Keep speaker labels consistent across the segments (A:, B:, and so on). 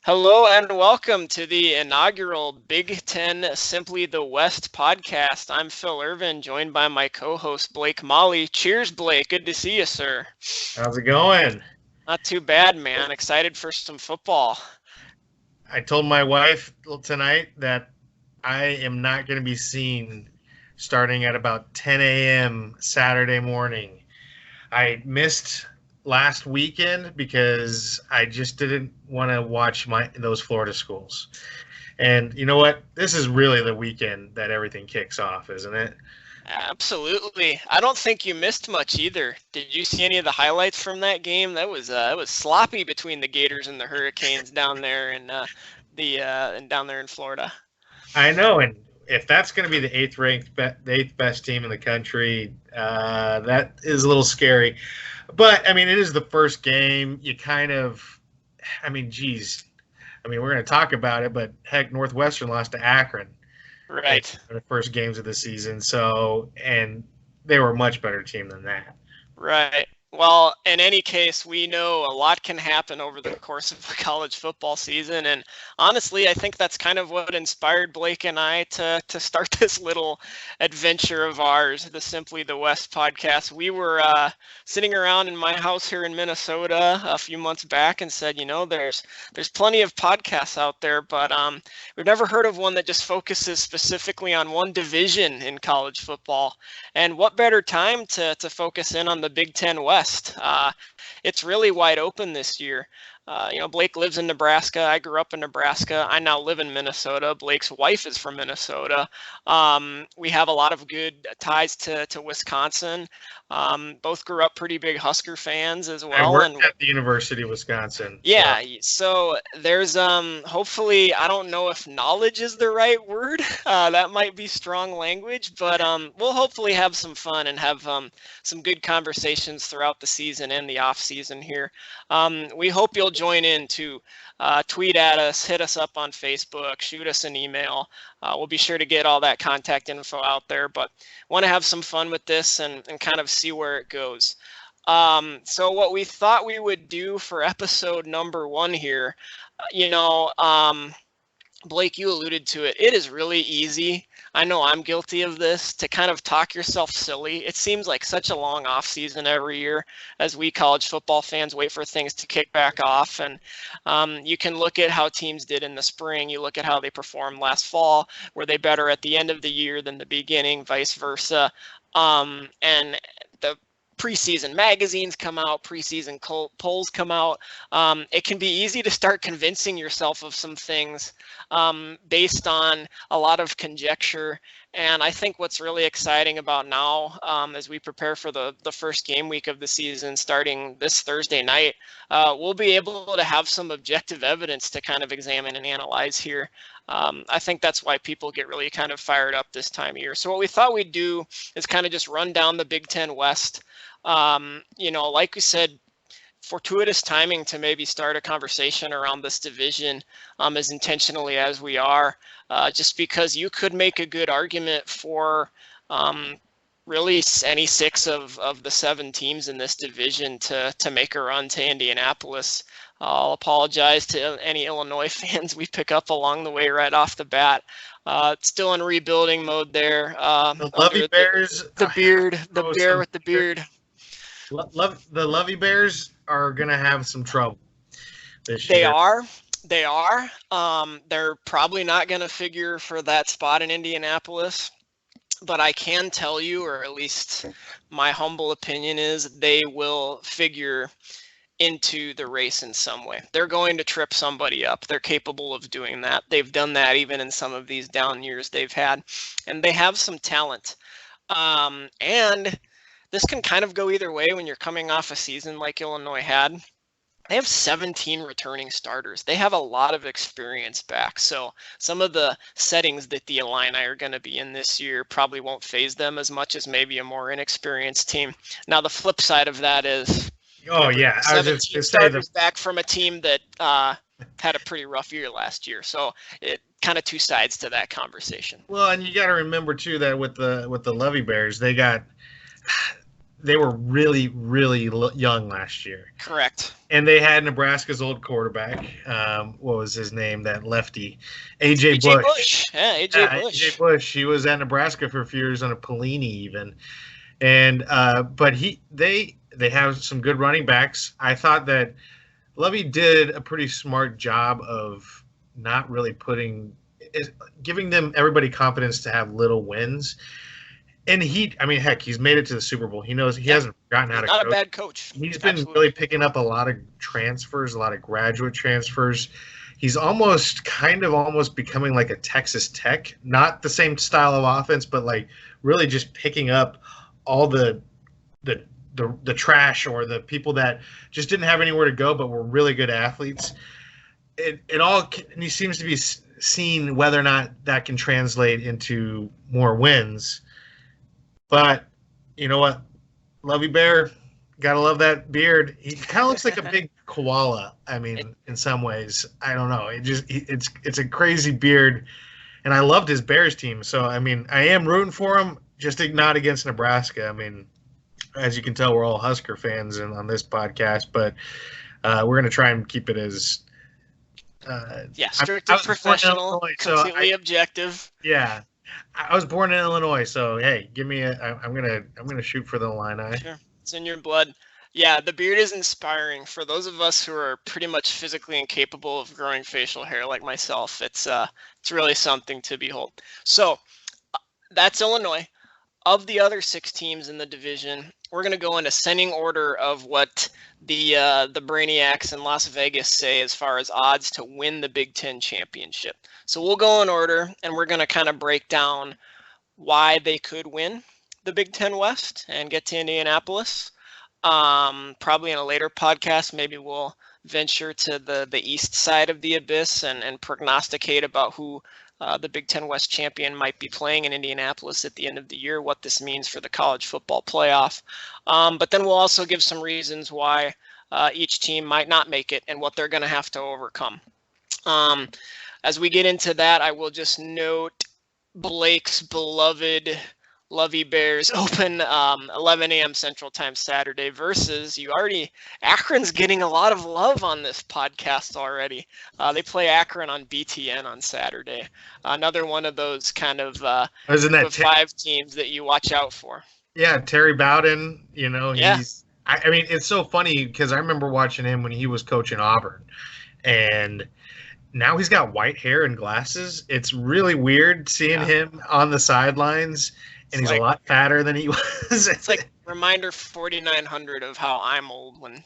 A: Hello and welcome to the inaugural Big Ten Simply the West podcast. I'm Phil Irvin, joined by my co-host Blake Molly. Cheers, Blake. Good to see you, sir.
B: How's it going?
A: Not too bad, man. Excited for some football.
B: I told my wife tonight that I am not going to be seen starting at about 10 a.m. Saturday morning. I missed last weekend because I just didn't want to watch those Florida schools. And you know what? This is really the weekend that everything kicks off, isn't it?
A: Absolutely. I don't think you missed much either. Did you see any of the highlights from that game? That was it was sloppy between the Gators and the Hurricanes down there in and down there in Florida.
B: I know, and if that's going to be the eighth best team in the country, that is a little scary. But I mean, it is the first game. You kind of, I mean, geez, I mean, we're going to talk about it, but heck, Northwestern lost to Akron in
A: Right.
B: the first games of the season. So, and they were a much better team than that.
A: Right. Well, in any case, we know a lot can happen over the course of a college football season. And honestly, I think that's kind of what inspired Blake and I to start this little adventure of ours, the Simply the West podcast. We were sitting around in my house here in Minnesota a few months back and said, there's plenty of podcasts out there, but we've never heard of one that just focuses specifically on one division in college football. And what better time to focus in on the Big Ten West? It's really wide open this year. Blake lives in Nebraska. I grew up in Nebraska. I now live in Minnesota. Blake's wife is from Minnesota. We have a lot of good ties to Wisconsin. Both grew up pretty big Husker fans as
B: I
A: well.
B: worked
A: And
B: at the University of Wisconsin.
A: yeah, so there's hopefully, I don't know if knowledge is the right word. That might be strong language, but we'll hopefully have some fun and have some good conversations throughout the season and the off season here. We hope you'll join in to tweet at us, hit us up on Facebook, shoot us an email. We'll be sure to get all that contact info out there, but want to have some fun with this and kind of see where it goes. So what we thought we would do for episode number 1 here, Blake, you alluded to it. It is really easy. I know I'm guilty of this, to kind of talk yourself silly. It seems like such a long off season every year as we college football fans wait for things to kick back off. And you can look at how teams did in the spring. You look at how they performed last fall. Were they better at the end of the year than the beginning, vice versa? And the preseason magazines come out, preseason polls come out. It can be easy to start convincing yourself of some things based on a lot of conjecture. And I think what's really exciting about now, as we prepare for the first game week of the season starting this Thursday night, we'll be able to have some objective evidence to kind of examine and analyze here. I think that's why people get really kind of fired up this time of year. So what we thought we'd do is kind of just run down the Big Ten West. Like we said, fortuitous timing to maybe start a conversation around this division as intentionally as we are, just because you could make a good argument for really any 6 of the 7 teams in this division to make a run to Indianapolis. I'll apologize to any Illinois fans we pick up along the way right off the bat. Still in rebuilding mode there.
B: The Lovie Bears,
A: the bear with the beard.
B: The Lovie Bears are going to have some trouble this
A: They
B: year.
A: are. They are. They're probably not going to figure for that spot in Indianapolis. But I can tell you, or at least my humble opinion is, they will figure into the race in some way. They're going to trip somebody up. They're capable of doing that. They've done that even in some of these down years they've had. And they have some talent. And this can kind of go either way when you're coming off a season like Illinois had. They have 17 returning starters. They have a lot of experience back. So some of the settings that the Illini are going to be in this year probably won't phase them as much as maybe a more inexperienced team. Now, the flip side of that is,
B: Oh yeah, I was
A: 17
B: just to say
A: starters back from a team that had a pretty rough year last year. So it kind of two sides to that conversation.
B: well, and you got to remember too that with the Lovie Bears, they got they were really, really young last year.
A: Correct.
B: And they had Nebraska's old quarterback. What was his name? That lefty, AJ Bush.
A: Yeah, AJ Bush.
B: AJ Bush. He was at Nebraska for a few years on a Pelini even, and but they have some good running backs. I thought that Lovie did a pretty smart job of not really giving them everybody confidence to have little wins. And heck, he's made it to the Super Bowl. He knows he hasn't forgotten how to coach.
A: Not a bad coach.
B: He's been really picking up a lot of transfers, a lot of graduate transfers. He's almost becoming like a Texas Tech, not the same style of offense, but like really just picking up all the trash or the people that just didn't have anywhere to go but were really good athletes. And he seems to be seeing whether or not that can translate into more wins. But you know what, Lovie Bear, gotta love that beard. He kind of looks like a big koala. I mean, in some ways, I don't know. It's a crazy beard, and I loved his Bears team. So I mean, I am rooting for him, just not against Nebraska. I mean, as you can tell, we're all Husker fans on this podcast, but we're gonna try and keep it as
A: strictly professional, completely objective.
B: Yeah. I was born in Illinois, so hey, give me I'm gonna shoot for the Illini.
A: Sure, it's in your blood. Yeah, the beard is inspiring for those of us who are pretty much physically incapable of growing facial hair like myself. It's really something to behold. So that's Illinois. Of the other 6 teams in the division, we're going to go in ascending order of what the Brainiacs in Las Vegas say as far as odds to win the Big Ten championship. So we'll go in order, and we're going to kind of break down why they could win the Big Ten West and get to Indianapolis. Probably in a later podcast, maybe we'll venture to the east side of the abyss and prognosticate about who the Big Ten West champion might be playing in Indianapolis at the end of the year, what this means for the college football playoff. But then we'll also give some reasons why each team might not make it and what they're going to have to overcome. As we get into that, I will just note Blake's beloved Lovie Bears open 11 a.m. Central Time Saturday versus Akron's getting a lot of love on this podcast already. They play Akron on BTN on Saturday. Another one of those kind of 5 teams that you watch out for.
B: Yeah, Terry Bowden, I mean, it's so funny because I remember watching him when he was coaching Auburn, and now he's got white hair and glasses. It's really weird seeing him on the sidelines. And he's a lot fatter than he was.
A: It's like reminder 4,900 of how I'm old when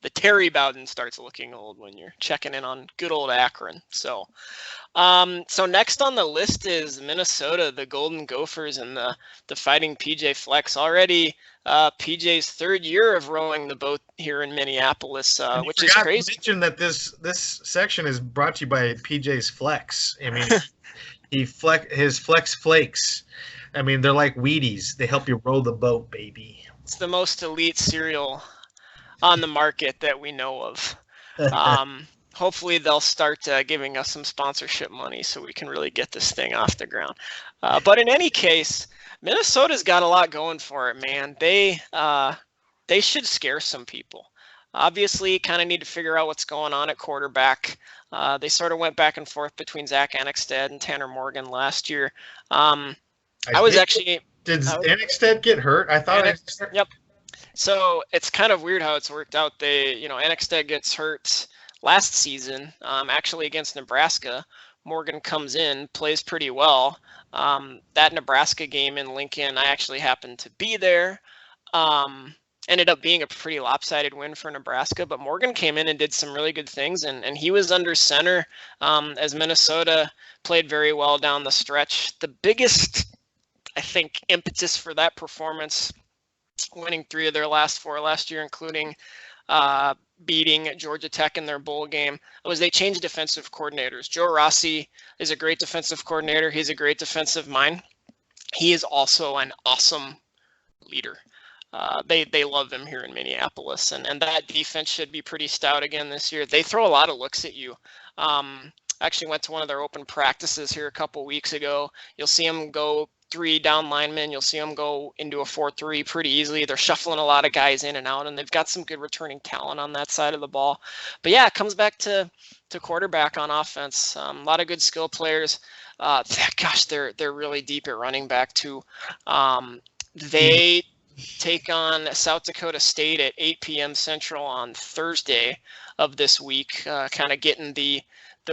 A: the Terry Bowden starts looking old when you're checking in on good old Akron. So next on the list is Minnesota, the Golden Gophers, and the Fighting PJ Flex. Already PJ's 3rd year of rowing the boat here in Minneapolis, which is crazy.
B: To mention that this section is brought to you by PJ's Flex. I mean, his Flex Flakes. I mean, they're like Wheaties. They help you row the boat, baby.
A: It's the most elite cereal on the market that we know of. Hopefully, they'll start giving us some sponsorship money so we can really get this thing off the ground. But in any case, Minnesota's got a lot going for it, man. They should scare some people. Obviously, kind of need to figure out what's going on at quarterback. They sort of went back and forth between Zach Annexstad and Tanner Morgan last year.
B: Did Annexstad get hurt? I thought.
A: Yep. So it's kind of weird how it's worked out. Annexstad gets hurt last season, actually against Nebraska. Morgan comes in, plays pretty well. That Nebraska game in Lincoln, I actually happened to be there. Ended up being a pretty lopsided win for Nebraska, but Morgan came in and did some really good things, and he was under center as Minnesota played very well down the stretch. The biggest, I think, impetus for that performance, winning 3 of their last 4 last year, including beating Georgia Tech in their bowl game, was they changed defensive coordinators. Joe Rossi is a great defensive coordinator. He's a great defensive mind. He is also an awesome leader. They love him here in Minneapolis, and that defense should be pretty stout again this year. They throw a lot of looks at you. Actually went to one of their open practices here a couple weeks ago. You'll see them go three down linemen. You'll see them go into a 4-3 pretty easily. They're shuffling a lot of guys in and out, and they've got some good returning talent on that side of the ball. But yeah, it comes back to quarterback on offense. A lot of good skill players. Gosh, they're really deep at running back too. They take on South Dakota State at 8 p.m. Central on Thursday of this week, kind of getting the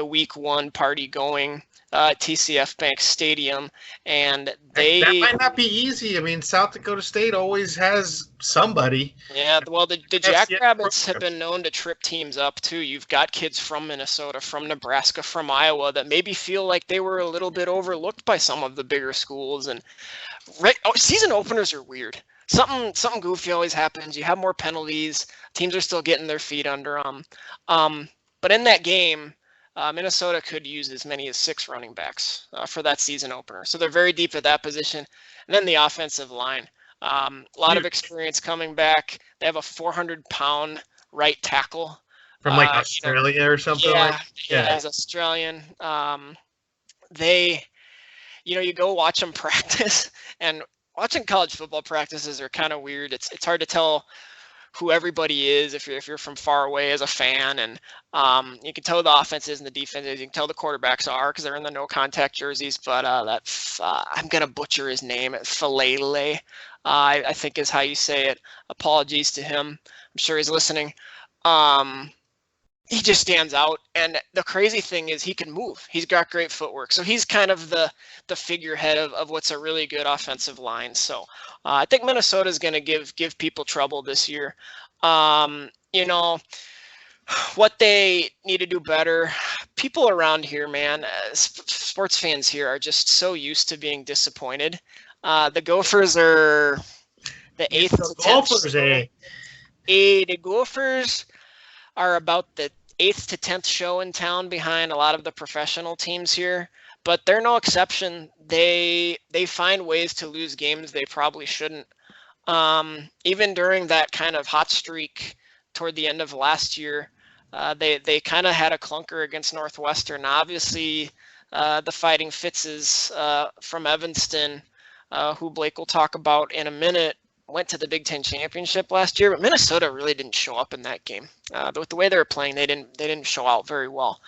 A: week one party going at TCF Bank Stadium. And
B: that might not be easy. I mean, South Dakota State always has somebody.
A: Yeah, well, the Jackrabbits have been known to trip teams up too. You've got kids from Minnesota, from Nebraska, from Iowa that maybe feel like they were a little bit overlooked by some of the bigger schools. And season openers are weird. Something goofy always happens. You have more penalties. Teams are still getting their feet under them. But in that game, Minnesota could use as many as 6 running backs for that season opener. So they're very deep at that position. And then the offensive line. A lot of experience coming back. They have a 400-pound right tackle.
B: From Australia or something?
A: Yeah, as Australian. You go watch them practice, and watching college football practices are kind of weird. It's hard to tell who everybody is if you're from far away as a fan, and you can tell the offenses and the defenses. You can tell the quarterbacks are because they're in the no contact jerseys. But I'm gonna butcher his name. Falele, I think is how you say it. Apologies to him. I'm sure he's listening. He just stands out, and the crazy thing is he can move. He's got great footwork, so he's kind of the figurehead of what's a really good offensive line. So I think Minnesota is going to give people trouble this year. What they need to do better. People around here, man, sports fans here are just so used to being disappointed. The Gophers are the 8th to 10th. The Gophers are about the 8th to 10th show in town behind a lot of the professional teams here, but they're no exception. They find ways to lose games they probably shouldn't. Even during that kind of hot streak toward the end of last year, they kind of had a clunker against Northwestern. Obviously, the Fighting Fitzes from Evanston, who Blake will talk about in a minute, went to the Big Ten championship last year, but Minnesota really didn't show up in that game. With the way they were playing, they didn't show out very well.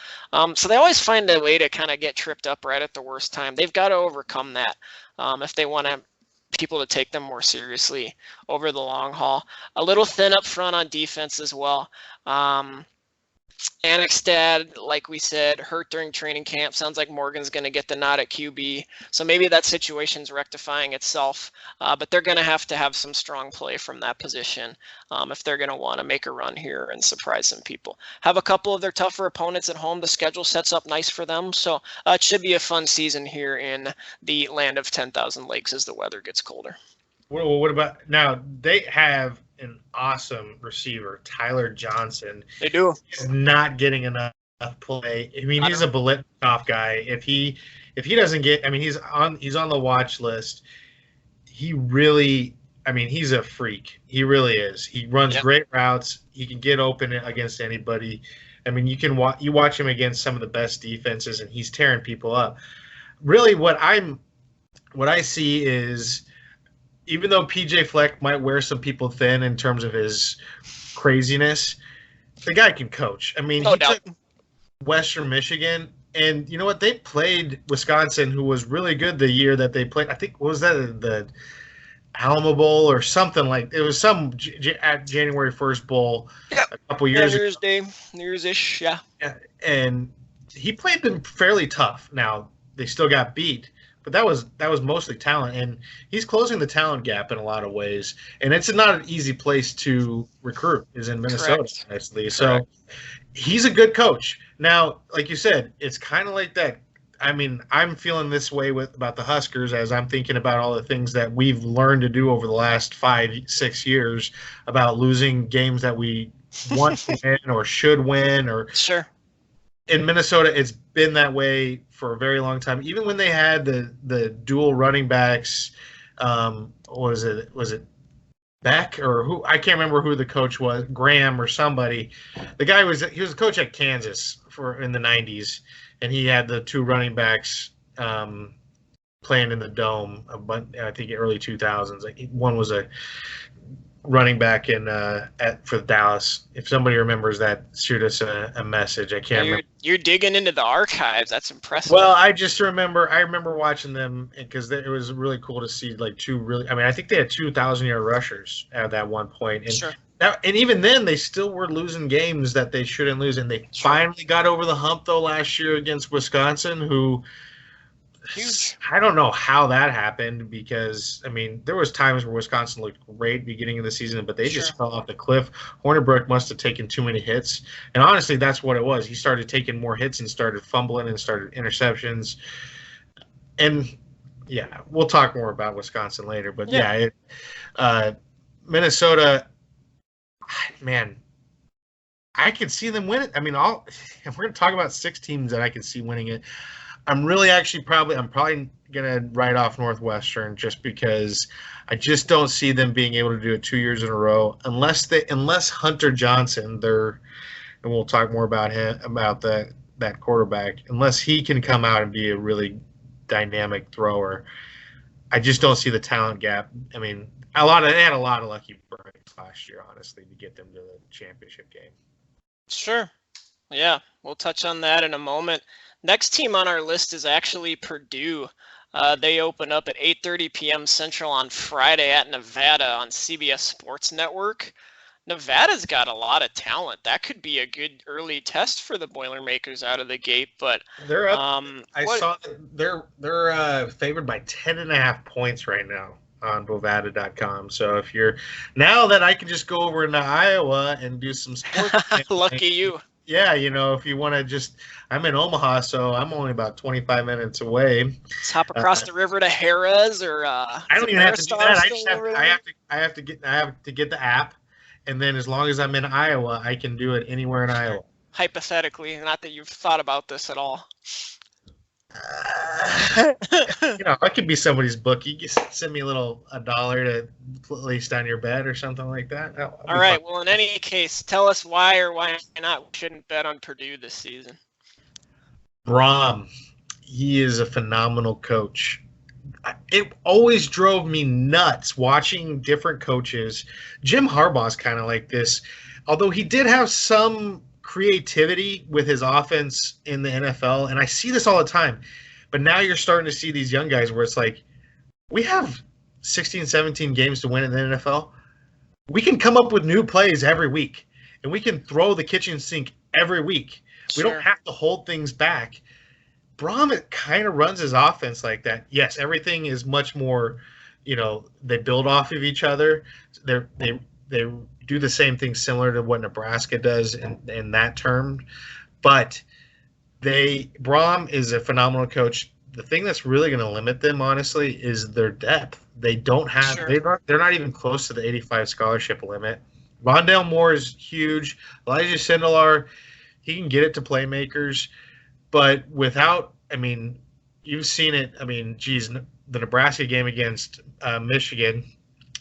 A: So they always find a way to kind of get tripped up right at the worst time. They've got to overcome that if they want people to take them more seriously over the long haul. A little thin up front on defense as well. Annexstad, like we said, hurt during training camp. Sounds like Morgan's going to get the nod at QB. So maybe that situation's rectifying itself. But they're going to have some strong play from that position if they're going to want to make a run here and surprise some people. Have a couple of their tougher opponents at home. The schedule sets up nice for them. So it should be a fun season here in the land of 10,000 lakes as the weather gets colder.
B: Well, what about now? They have an awesome receiver, Tyler Johnson.
A: They do.
B: He's not getting enough play. I mean, he's a Biletnikoff guy. If he doesn't get, I mean, he's on the watch list. He really, I mean, he's a freak. He really is. He runs great routes. He can get open against anybody. I mean, you watch him against some of the best defenses, and he's tearing people up. Really, what I see is, even though PJ Fleck might wear some people thin in terms of his craziness, the guy can coach. I mean, he took Western Michigan, and you know what? They played Wisconsin, who was really good the year that they played. I think, what was that, the Alamo Bowl or something like it was some January 1st Bowl a couple years ago.
A: New Year's-ish, yeah.
B: And he played them fairly tough. Now, they still got beat. But that was mostly talent, and he's closing the talent gap in a lot of ways. And it's not an easy place to recruit, is in Minnesota, honestly. So he's a good coach. Now, like you said, it's kind of like that. I mean, I'm feeling this way about the Huskers as I'm thinking about all the things that we've learned to do over the last 5-6 years about losing games that we want to win or should win. Or
A: sure.
B: In Minnesota, it's been that way for a very long time. Even when they had the dual running backs, was it Beck or who? I can't remember who the coach was, Graham or somebody. The guy was a coach at Kansas in the 90s, and he had the two running backs playing in the Dome. I think early 2000s. Like one was a running back for Dallas. If somebody remembers that, shoot us a message. I can't remember.
A: You're digging into the archives. That's impressive.
B: Well, I remember watching them because it was really cool to see like two really. I mean, I think they had 2,000-yard rushers at that one point, and
A: sure.
B: And even then, they still were losing games that they shouldn't lose, and they finally got over the hump though last year against Wisconsin, who.
A: Huge.
B: I don't know how that happened because, I mean, there was times where Wisconsin looked great beginning of the season, but they just fell off the cliff. Hornibrook must have taken too many hits. And honestly, that's what it was. He started taking more hits and started fumbling and started interceptions. And, yeah, we'll talk more about Wisconsin later. But, Minnesota, man, I could see them win it. I mean, if we're going to talk about 6 teams that I can see winning it, I'm probably gonna write off Northwestern just because I just don't see them being able to do it 2 years in a row unless Hunter Johnson, and we'll talk more about that quarterback, unless he can come out and be a really dynamic thrower. I just don't see the talent gap. I mean, they had a lot of lucky breaks last year, honestly, to get them to the championship game.
A: Sure. Yeah, we'll touch on that in a moment. Next team on our list is actually Purdue. They open up at 8:30 p.m. Central on Friday at Nevada on CBS Sports Network. Nevada's got a lot of talent. That could be a good early test for the Boilermakers out of the gate. But
B: they're up. I saw that they're favored by 10.5 points right now on Bovada.com. So now that I can just go over into Iowa and do some sports.
A: Lucky you.
B: Yeah, if you want to I'm in Omaha, so I'm only about 25 minutes away.
A: Let's hop across the river to Harrah's or.
B: I don't even have to do that. I have to get the app, and then as long as I'm in Iowa, I can do it anywhere in Iowa.
A: Hypothetically, not that you've thought about this at all.
B: I could be somebody's bookie. You can send me $1 to place down your bet or something like that.
A: All right. Well, in any case, tell us why or why not we shouldn't bet on Purdue this season.
B: Brom, he is a phenomenal coach. It always drove me nuts watching different coaches. Jim Harbaugh's kind of like this, although he did have some creativity with his offense in the NFL, and I see this all the time. But now you're starting to see these young guys where it's like, we have 16, 17 games to win in the NFL. We can come up with new plays every week, and we can throw the kitchen sink every week. Sure. We don't have to hold things back. Brom kind of runs his offense like that. Yes, everything is much more, they build off of each other. They do the same thing similar to what Nebraska does in that term. But Brom is a phenomenal coach. The thing that's really going to limit them, honestly, is their depth. They don't have they're not even close to the 85 scholarship limit. Rondale Moore is huge. Elijah Sindelar, he can get it to playmakers. But you've seen it. The Nebraska game against Michigan,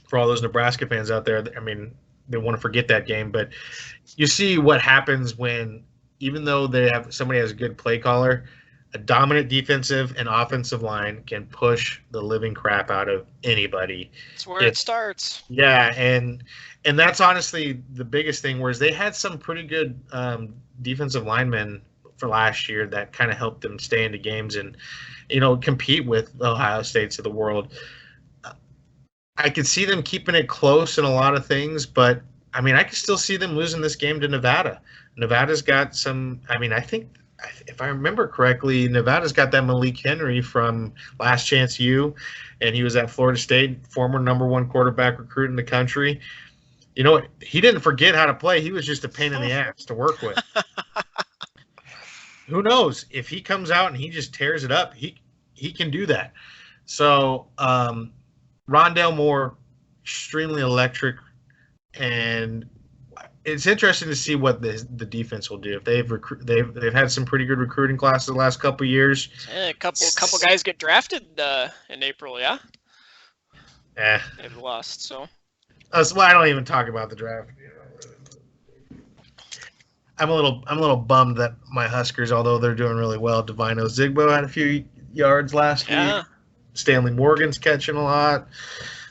B: for all those Nebraska fans out there, they want to forget that game. But you see what happens when, even though somebody has a good play caller, a dominant defensive and offensive line can push the living crap out of anybody.
A: That's where it starts.
B: Yeah, and that's honestly the biggest thing, whereas they had some pretty good defensive linemen for last year that kind of helped them stay into games and, compete with the Ohio States of the world. I could see them keeping it close in a lot of things, but I could still see them losing this game to Nevada. Nevada's got some, I think, if I remember correctly, Nevada's got that Malik Henry from Last Chance U, and he was at Florida State, former #1 quarterback recruit in the country. He didn't forget how to play. He was just a pain in the ass to work with. Who knows? If he comes out and he just tears it up, he can do that. So, Rondale Moore, extremely electric, and it's interesting to see what the defense will do. If they've had some pretty good recruiting classes the last couple of years.
A: Yeah, a couple guys get drafted in April, yeah. They've lost, so.
B: That's why I don't even talk about the draft. I'm a little bummed that my Huskers, although they're doing really well, Divino Zigbo had a few yards last week. Stanley Morgan's catching a lot.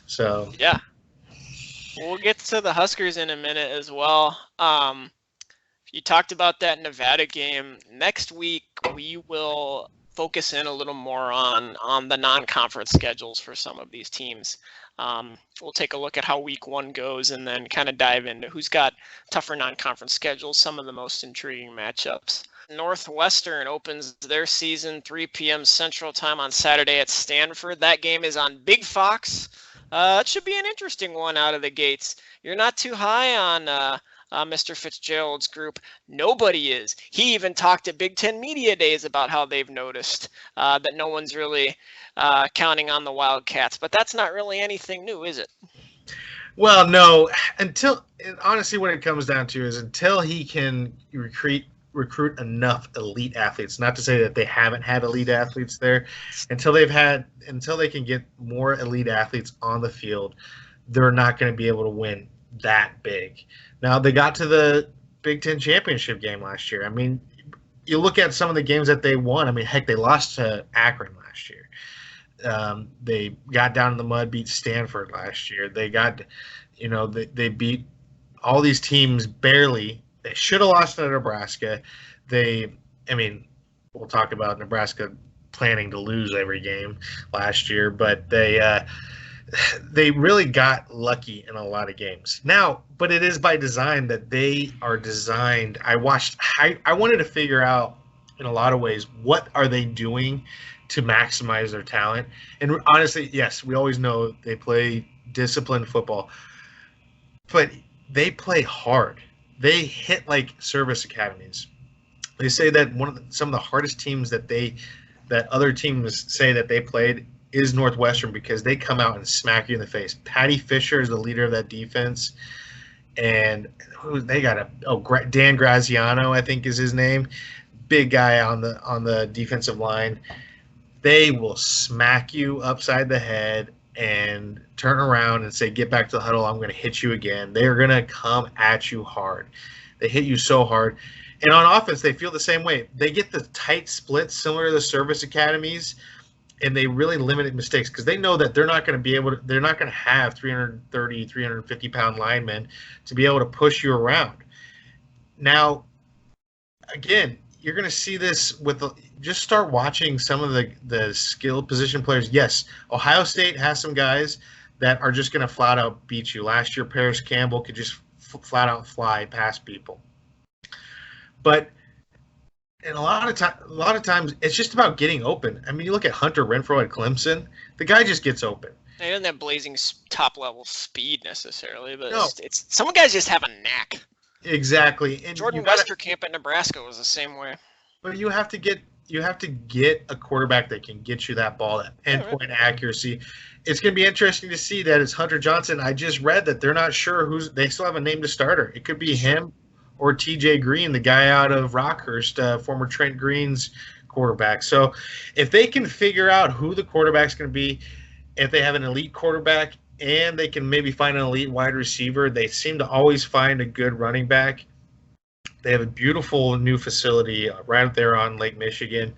B: So
A: Yeah, we'll get to the Huskers in a minute as well. You talked about that Nevada game. Next week, we will focus in a little more on the non-conference schedules for some of these teams. We'll take a look at how week 1 goes and then kind of dive into who's got tougher non-conference schedules, some of the most intriguing matchups. Northwestern opens their season 3 p.m. Central Time on Saturday at Stanford. That game is on Big Fox. It should be an interesting one out of the gates. You're not too high on Mr. Fitzgerald's group. Nobody is. He even talked at Big Ten Media Days about how they've noticed that no one's really counting on the Wildcats. But that's not really anything new, is it?
B: Well, no. Honestly, what it comes down to is until he can recruit enough elite athletes. Not to say that they haven't had elite athletes there. Until they can get more elite athletes on the field, they're not going to be able to win that big. Now, they got to the Big Ten championship game last year. I mean, you look at some of the games that they won. I mean, heck, they lost to Akron last year. They got down in the mud, beat Stanford last year. They got, they beat all these teams barely. They should have lost to Nebraska. We'll talk about Nebraska planning to lose every game last year, but they really got lucky in a lot of games. Now, but it is by design that they are designed. I wanted to figure out in a lot of ways, what are they doing to maximize their talent? And honestly, yes, we always know they play disciplined football, but they play hard. They hit like service academies. They say that some of the hardest teams that other teams say that they played is Northwestern, because they come out and smack you in the face. Patty Fisher is the leader of that defense, and they got Dan Graziano, I think is his name, big guy on the defensive line. They will smack you upside the head and turn around and say, "Get back to the huddle. I'm going to hit you again." They're going to come at you hard. They hit you so hard. And on offense, they feel the same way. They get the tight splits similar to the service academies, and they really limit mistakes because they know that they're not going to have 330, 350-pound linemen to be able to push you around. Now, again, you're going to see this just start watching some of the skilled position players. Yes, Ohio State has some guys that are just going to flat out beat you. Last year, Paris Campbell could just flat out fly past people. But a lot of times, it's just about getting open. I mean, you look at Hunter Renfrow at Clemson; the guy just gets open.
A: He doesn't have blazing top level speed necessarily, but no. It's some guys just have a knack.
B: Exactly. And
A: Jordan Westerkamp at Nebraska was the same way.
B: But you have to get a quarterback that can get you that ball, that endpoint accuracy. It's going to be interesting to see that it's Hunter Johnson. I just read that they're not sure they still have a named starter. It could be him or TJ Green, the guy out of Rockhurst, former Trent Green's quarterback. So if they can figure out who the quarterback's going to be, if they have an elite quarterback and they can maybe find an elite wide receiver, they seem to always find a good running back. They have a beautiful new facility right up there on Lake Michigan.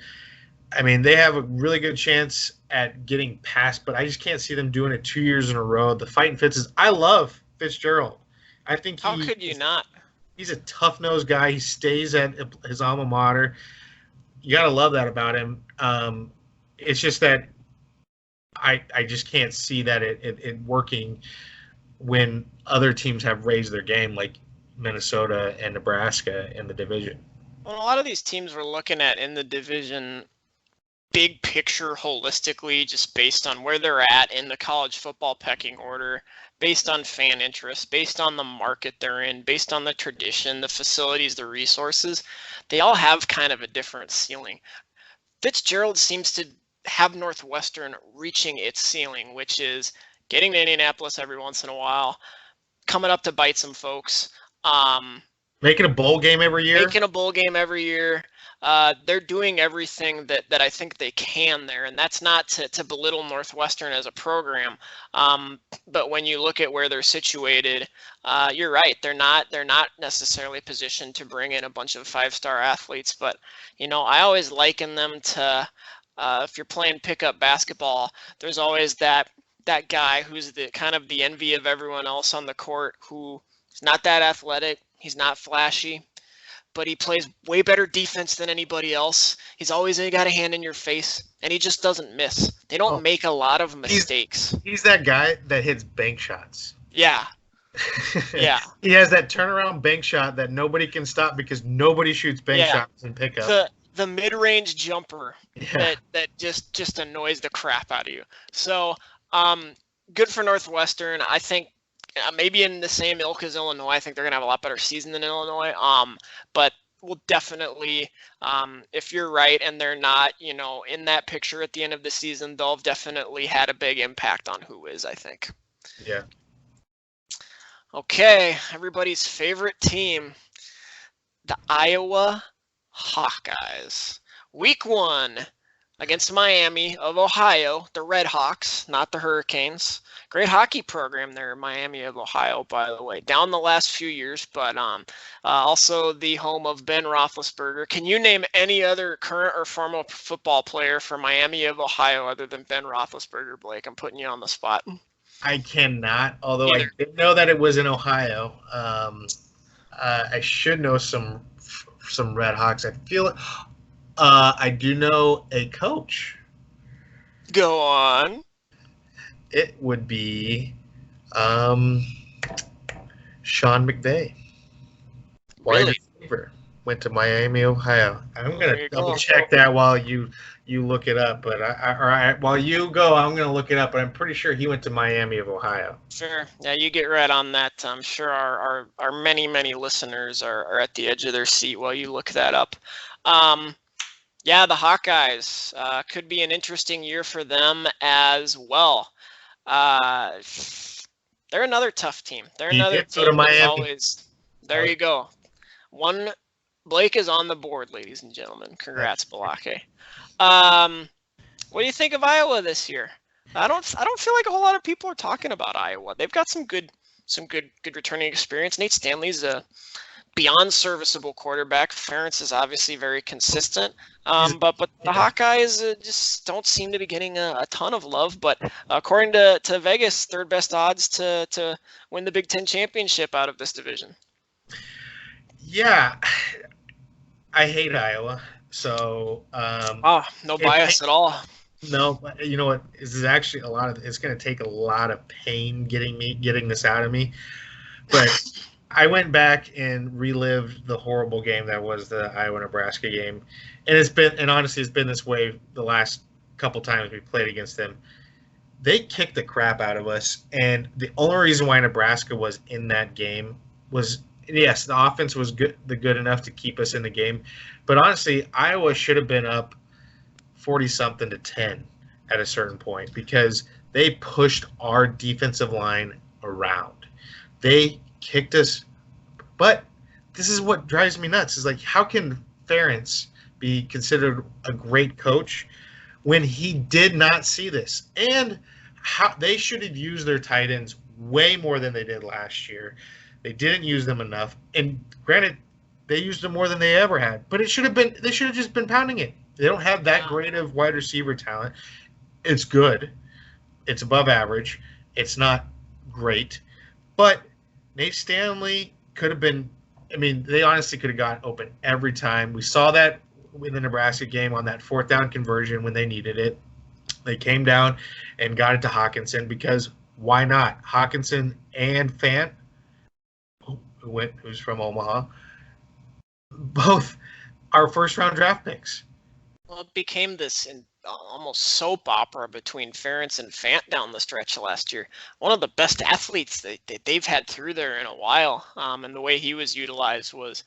B: I mean, they have a really good chance at getting past, but I just can't see them doing it 2 years in a row. The fighting Fitz is – I love Fitzgerald. I think
A: How could you not?
B: He's a tough-nosed guy. He stays at his alma mater. You got to love that about him. It's just that I just can't see that it working when other teams have raised their game like Minnesota and Nebraska in the division.
A: Well, a lot of these teams we're looking at in the division, big picture holistically, just based on where they're at in the college football pecking order, based on fan interest, based on the market they're in, based on the tradition, the facilities, the resources, they all have kind of a different ceiling. Fitzgerald seems to have Northwestern reaching its ceiling, which is getting to Indianapolis every once in a while, coming up to bite some folks.
B: Making a bowl game every year.
A: They're doing everything that I think they can there, and that's not to belittle Northwestern as a program. But when you look at where they're situated, you're right. They're not necessarily positioned to bring in a bunch of 5-star athletes, but I always liken them to if you're playing pickup basketball, there's always that guy who's the kind of the envy of everyone else on the court, who is not that athletic, he's not flashy, but he plays way better defense than anybody else. He's always got a hand in your face, and he just doesn't miss. They don't make a lot of mistakes.
B: He's that guy that hits bank shots.
A: Yeah. Yeah.
B: He has that turnaround bank shot that nobody can stop because nobody shoots bank shots in pickup.
A: The mid-range jumper that just annoys the crap out of you. So good for Northwestern. I think maybe in the same ilk as Illinois. I think they're going to have a lot better season than Illinois. But we'll definitely, if you're right and they're not, in that picture at the end of the season, they'll have definitely had a big impact on who is, I think.
B: Yeah.
A: Okay, everybody's favorite team, the Iowa Hawkeyes. Week 1 against Miami of Ohio, the Red Hawks, not the Hurricanes. Great hockey program there in Miami of Ohio, by the way. Down the last few years, but also the home of Ben Roethlisberger. Can you name any other current or former football player for Miami of Ohio other than Ben Roethlisberger, Blake? I'm putting you on the spot.
B: I cannot, although I did know that it was in Ohio. I should know some Red Hawks. I feel it. I do know a coach.
A: Go on.
B: It would be Sean McVay. Wide receiver. Went to Miami, Ohio. I'm going to double check that while you look it up. But while you go, I'm going to look it up. But I'm pretty sure he went to Miami of Ohio.
A: Sure. Yeah, you get right on that. I'm sure our many, many listeners are at the edge of their seat while you look that up. Yeah, the Hawkeyes could be an interesting year for them as well. They're another tough team. They're another team that's always. There you go. Blake is on the board, ladies and gentlemen. Congrats, Balake. What do you think of Iowa this year? I don't feel like a whole lot of people are talking about Iowa. They've got some good returning experience. Nate Stanley's a beyond serviceable quarterback. Ferentz is obviously very consistent. But the Hawkeyes just don't seem to be getting a ton of love. But according to Vegas, third best odds to win the Big Ten championship out of this division.
B: Yeah, I hate Iowa. So
A: no bias at all.
B: No, but you know what? This is actually it's going to take a lot of pain getting this out of me. But I went back and relived the horrible game that was the Iowa-Nebraska game, and honestly, it's been this way the last couple times we played against them. They kicked the crap out of us, and the only reason why Nebraska was in that game was, yes, the offense was good enough to keep us in the game, but honestly, Iowa should have been up 40-something to 10 at a certain point because they pushed our defensive line around. They kicked us, but this is what drives me nuts. Is like, how can Ferentz be considered a great coach when he did not see this? And how they should have used their tight ends way more than they did last year. They didn't use them enough. And granted, they used them more than they ever had. But they should have just been pounding it. They don't have that great of wide receiver talent. It's good. It's above average. It's not great. But Nate Stanley could have been – I mean, they honestly could have gotten open every time. We saw that in the Nebraska game on that fourth down conversion when they needed it. They came down and got it to Hawkinson because why not? Hawkinson and Fant, who's from Omaha, both are first-round draft picks.
A: Well, it became this almost soap opera between Ferentz and Fant down the stretch last year. One of the best athletes they've had through there in a while, and the way he was utilized was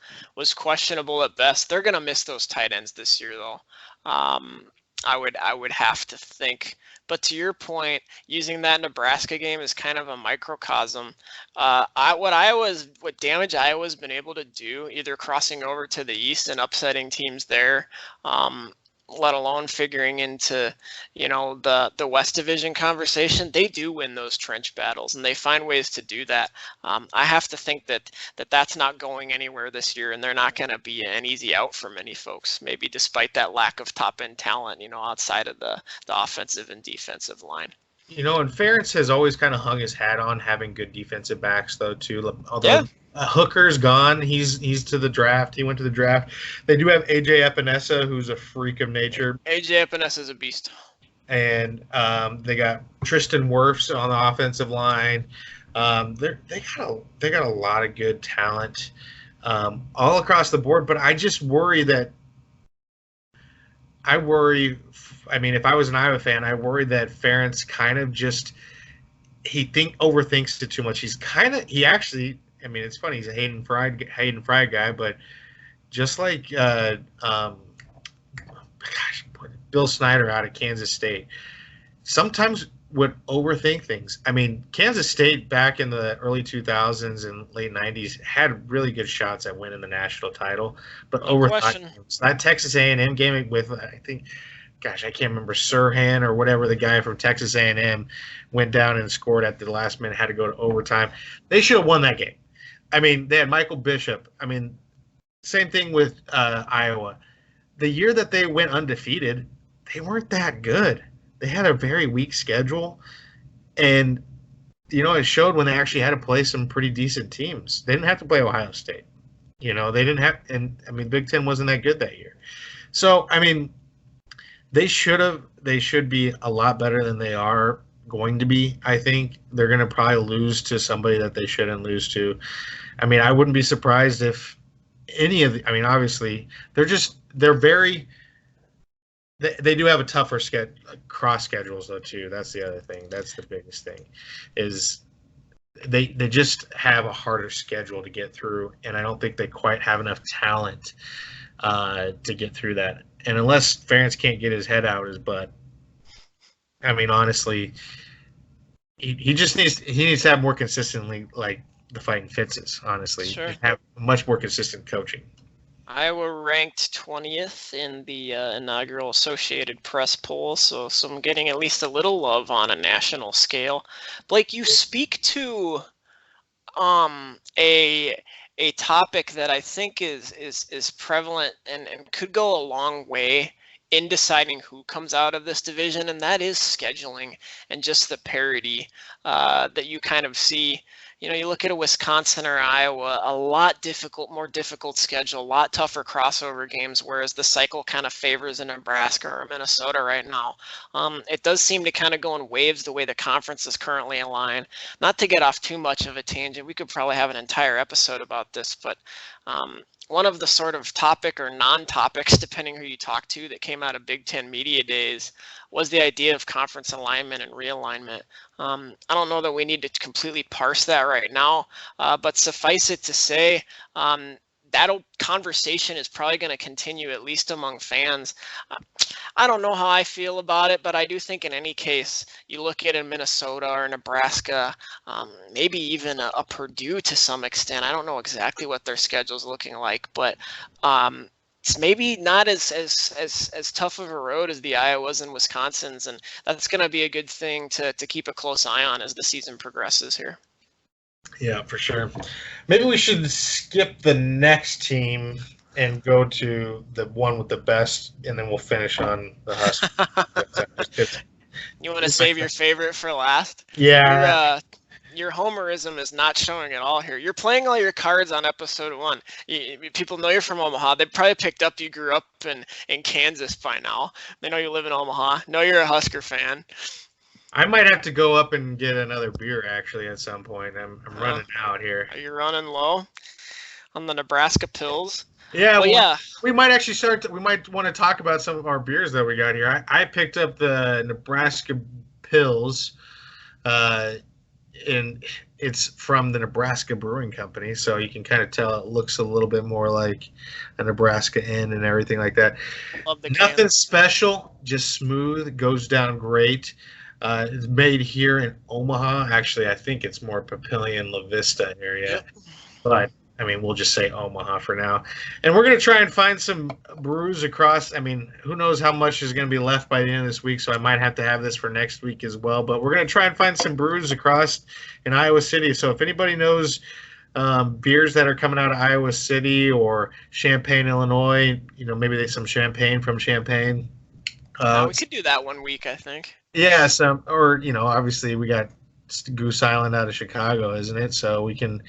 A: questionable at best. They're going to miss those tight ends this year, though. I would have to think. But to your point, using that Nebraska game is kind of a microcosm. What damage Iowa's been able to do, either crossing over to the east and upsetting teams there, let alone figuring into, the West Division conversation. They do win those trench battles, and they find ways to do that. I have to think that's not going anywhere this year, and they're not going to be an easy out for many folks, maybe despite that lack of top-end talent, outside of the offensive and defensive line.
B: And Ferentz has always kind of hung his hat on having good defensive backs, though, too. Although Hooker's gone, he's to the draft. He went to the draft. They do have AJ Epinesa, who's a freak of nature.
A: AJ Epinesa is a beast.
B: And they got Tristan Wirfs on the offensive line. They got a lot of good talent all across the board. But I just worry that if I was an Iowa fan, I worry that Ferentz kind of just overthinks it too much. He actually, it's funny, he's a Hayden Fry guy, but just like Bill Snyder out of Kansas State, sometimes would overthink things. Kansas State back in the early 2000s and late 90s had really good shots at winning the national title, but overthought games. That Texas A&M game with, I think, I can't remember, Sirhan or whatever, the guy from Texas A&M went down and scored at the last minute, had to go to overtime. They should have won that game. They had Michael Bishop. Same thing with Iowa. The year that they went undefeated, they weren't that good. They had a very weak schedule, and it showed when they actually had to play some pretty decent teams. They didn't have to play Ohio State. They didn't have, and Big Ten wasn't that good that year. So they should be a lot better than they are going to be. I think they're going to probably lose to somebody that they shouldn't lose to. I wouldn't be surprised if any of the, obviously they do have a tougher cross schedules though too. That's the other thing. That's the biggest thing, is they just have a harder schedule to get through, and I don't think they quite have enough talent to get through that. And unless Ferentz can't get his head out his butt, honestly, he needs to have more consistently, like the Fighting Fitzes. Honestly,
A: sure.
B: Have much more consistent coaching.
A: Iowa ranked 20th in the inaugural Associated Press poll, so I'm getting at least a little love on a national scale. Blake, you speak to a topic that I think is prevalent and could go a long way in deciding who comes out of this division, and that is scheduling and just the parity that you kind of see. You look at a Wisconsin or Iowa, a lot more difficult schedule, a lot tougher crossover games, whereas the cycle kind of favors a Nebraska or Minnesota right now. It does seem to kind of go in waves the way the conference is currently aligned. Not to get off too much of a tangent, we could probably have an entire episode about this, but one of the sort of topic or non-topics, depending who you talk to, that came out of Big Ten media days was the idea of conference alignment and realignment. I don't know that we need to completely parse that right now, but suffice it to say, that conversation is probably going to continue, at least among fans. I don't know how I feel about it, but I do think in any case, you look at a Minnesota or Nebraska, maybe even a Purdue to some extent. I don't know exactly what their schedule is looking like, but it's maybe not as tough of a road as the Iowas and Wisconsins, and that's going to be a good thing to keep a close eye on as the season progresses here.
B: Yeah, for sure. Maybe we should skip the next team and go to the one with the best, and then we'll finish on the Huskies.
A: You want to save your favorite for last?
B: Yeah.
A: Your homerism is not showing at all here. You're playing all your cards on episode 1. People know you're from Omaha. They probably picked up you grew up in Kansas by now. They know you live in Omaha. Know you're a Husker fan.
B: I might have to go up and get another beer actually at some point. I'm running out here.
A: Are you running low on the Nebraska pills?
B: Yeah, well, we might actually we might want to talk about some of our beers that we got here. I picked up the Nebraska Pills, and it's from the Nebraska Brewing Company, so you can kind of tell it looks a little bit more like a Nebraska Inn and everything like that.
A: Love the
B: Nothing special, just smooth, goes down great. It's made here in Omaha. Actually, I think it's more Papillion, La Vista area. Yep. But I mean, we'll just say Omaha for now. And we're going to try and find some brews across. I mean, who knows how much is going to be left by the end of this week, so I might have to have this for next week as well. But we're going to try and find some brews across in Iowa City. So if anybody knows beers that are coming out of Iowa City or Champaign, Illinois, maybe there's some champagne from Champaign.
A: We could do that one week, I think.
B: Yeah, or obviously we got Goose Island out of Chicago, isn't it? So we can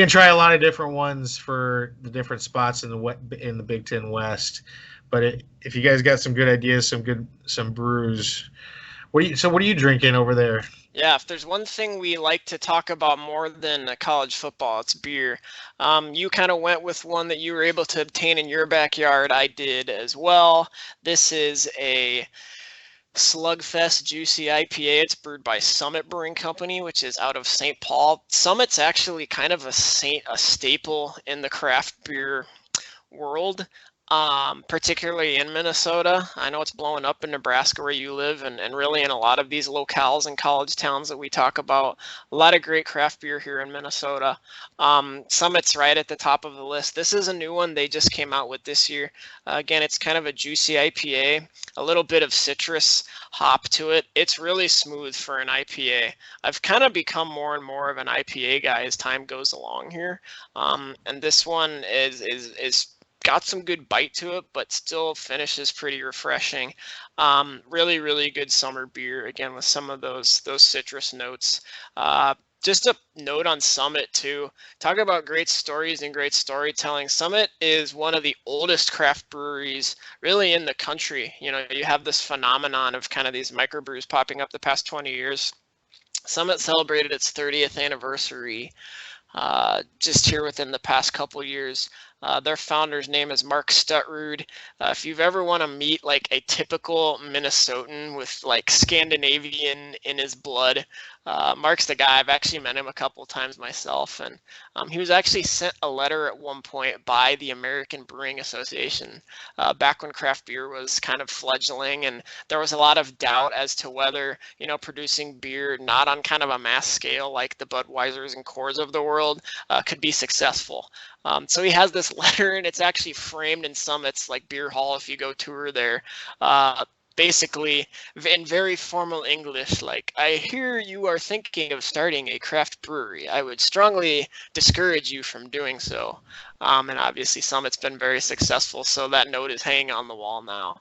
B: try a lot of different ones for the different spots in the Big Ten West. But if you guys got some good ideas, some brews, what are you drinking over there?
A: Yeah, if there's one thing we like to talk about more than college football, it's beer. You kind of went with one that you were able to obtain in your backyard. I did as well. This is a Slugfest Juicy IPA. It's brewed by Summit Brewing Company, which is out of St. Paul. Summit's actually kind of a staple in the craft beer world. Particularly in Minnesota. I know it's blowing up in Nebraska where you live, and really in a lot of these locales and college towns that we talk about. A lot of great craft beer here in Minnesota. Summit's right at the top of the list. This is a new one they just came out with this year. Again, it's kind of a juicy IPA, a little bit of citrus hop to it. It's really smooth for an IPA. I've kind of become more and more of an IPA guy as time goes along here. And this one is got some good bite to it, but still finishes pretty refreshing. Really, really good summer beer, again, with some of those citrus notes. Just a note on Summit, too. Talk about great stories and great storytelling. Summit is one of the oldest craft breweries really in the country. You have this phenomenon of kind of these microbrews popping up the past 20 years. Summit celebrated its 30th anniversary just here within the past couple years. Their founder's name is Mark Stutrud. If you've ever want to meet like a typical Minnesotan with like Scandinavian in his blood, Mark's the guy. I've actually met him a couple of times myself, and he was actually sent a letter at one point by the American Brewing Association back when craft beer was kind of fledgling, and there was a lot of doubt as to whether producing beer not on kind of a mass scale like the Budweisers and Coors of the world could be successful. So he has this letter, and it's actually framed in Summit's like beer hall if you go tour there. Basically, in very formal English, like, I hear you are thinking of starting a craft brewery. I would strongly discourage you from doing so. And obviously Summit's been very successful, so that note is hanging on the wall now.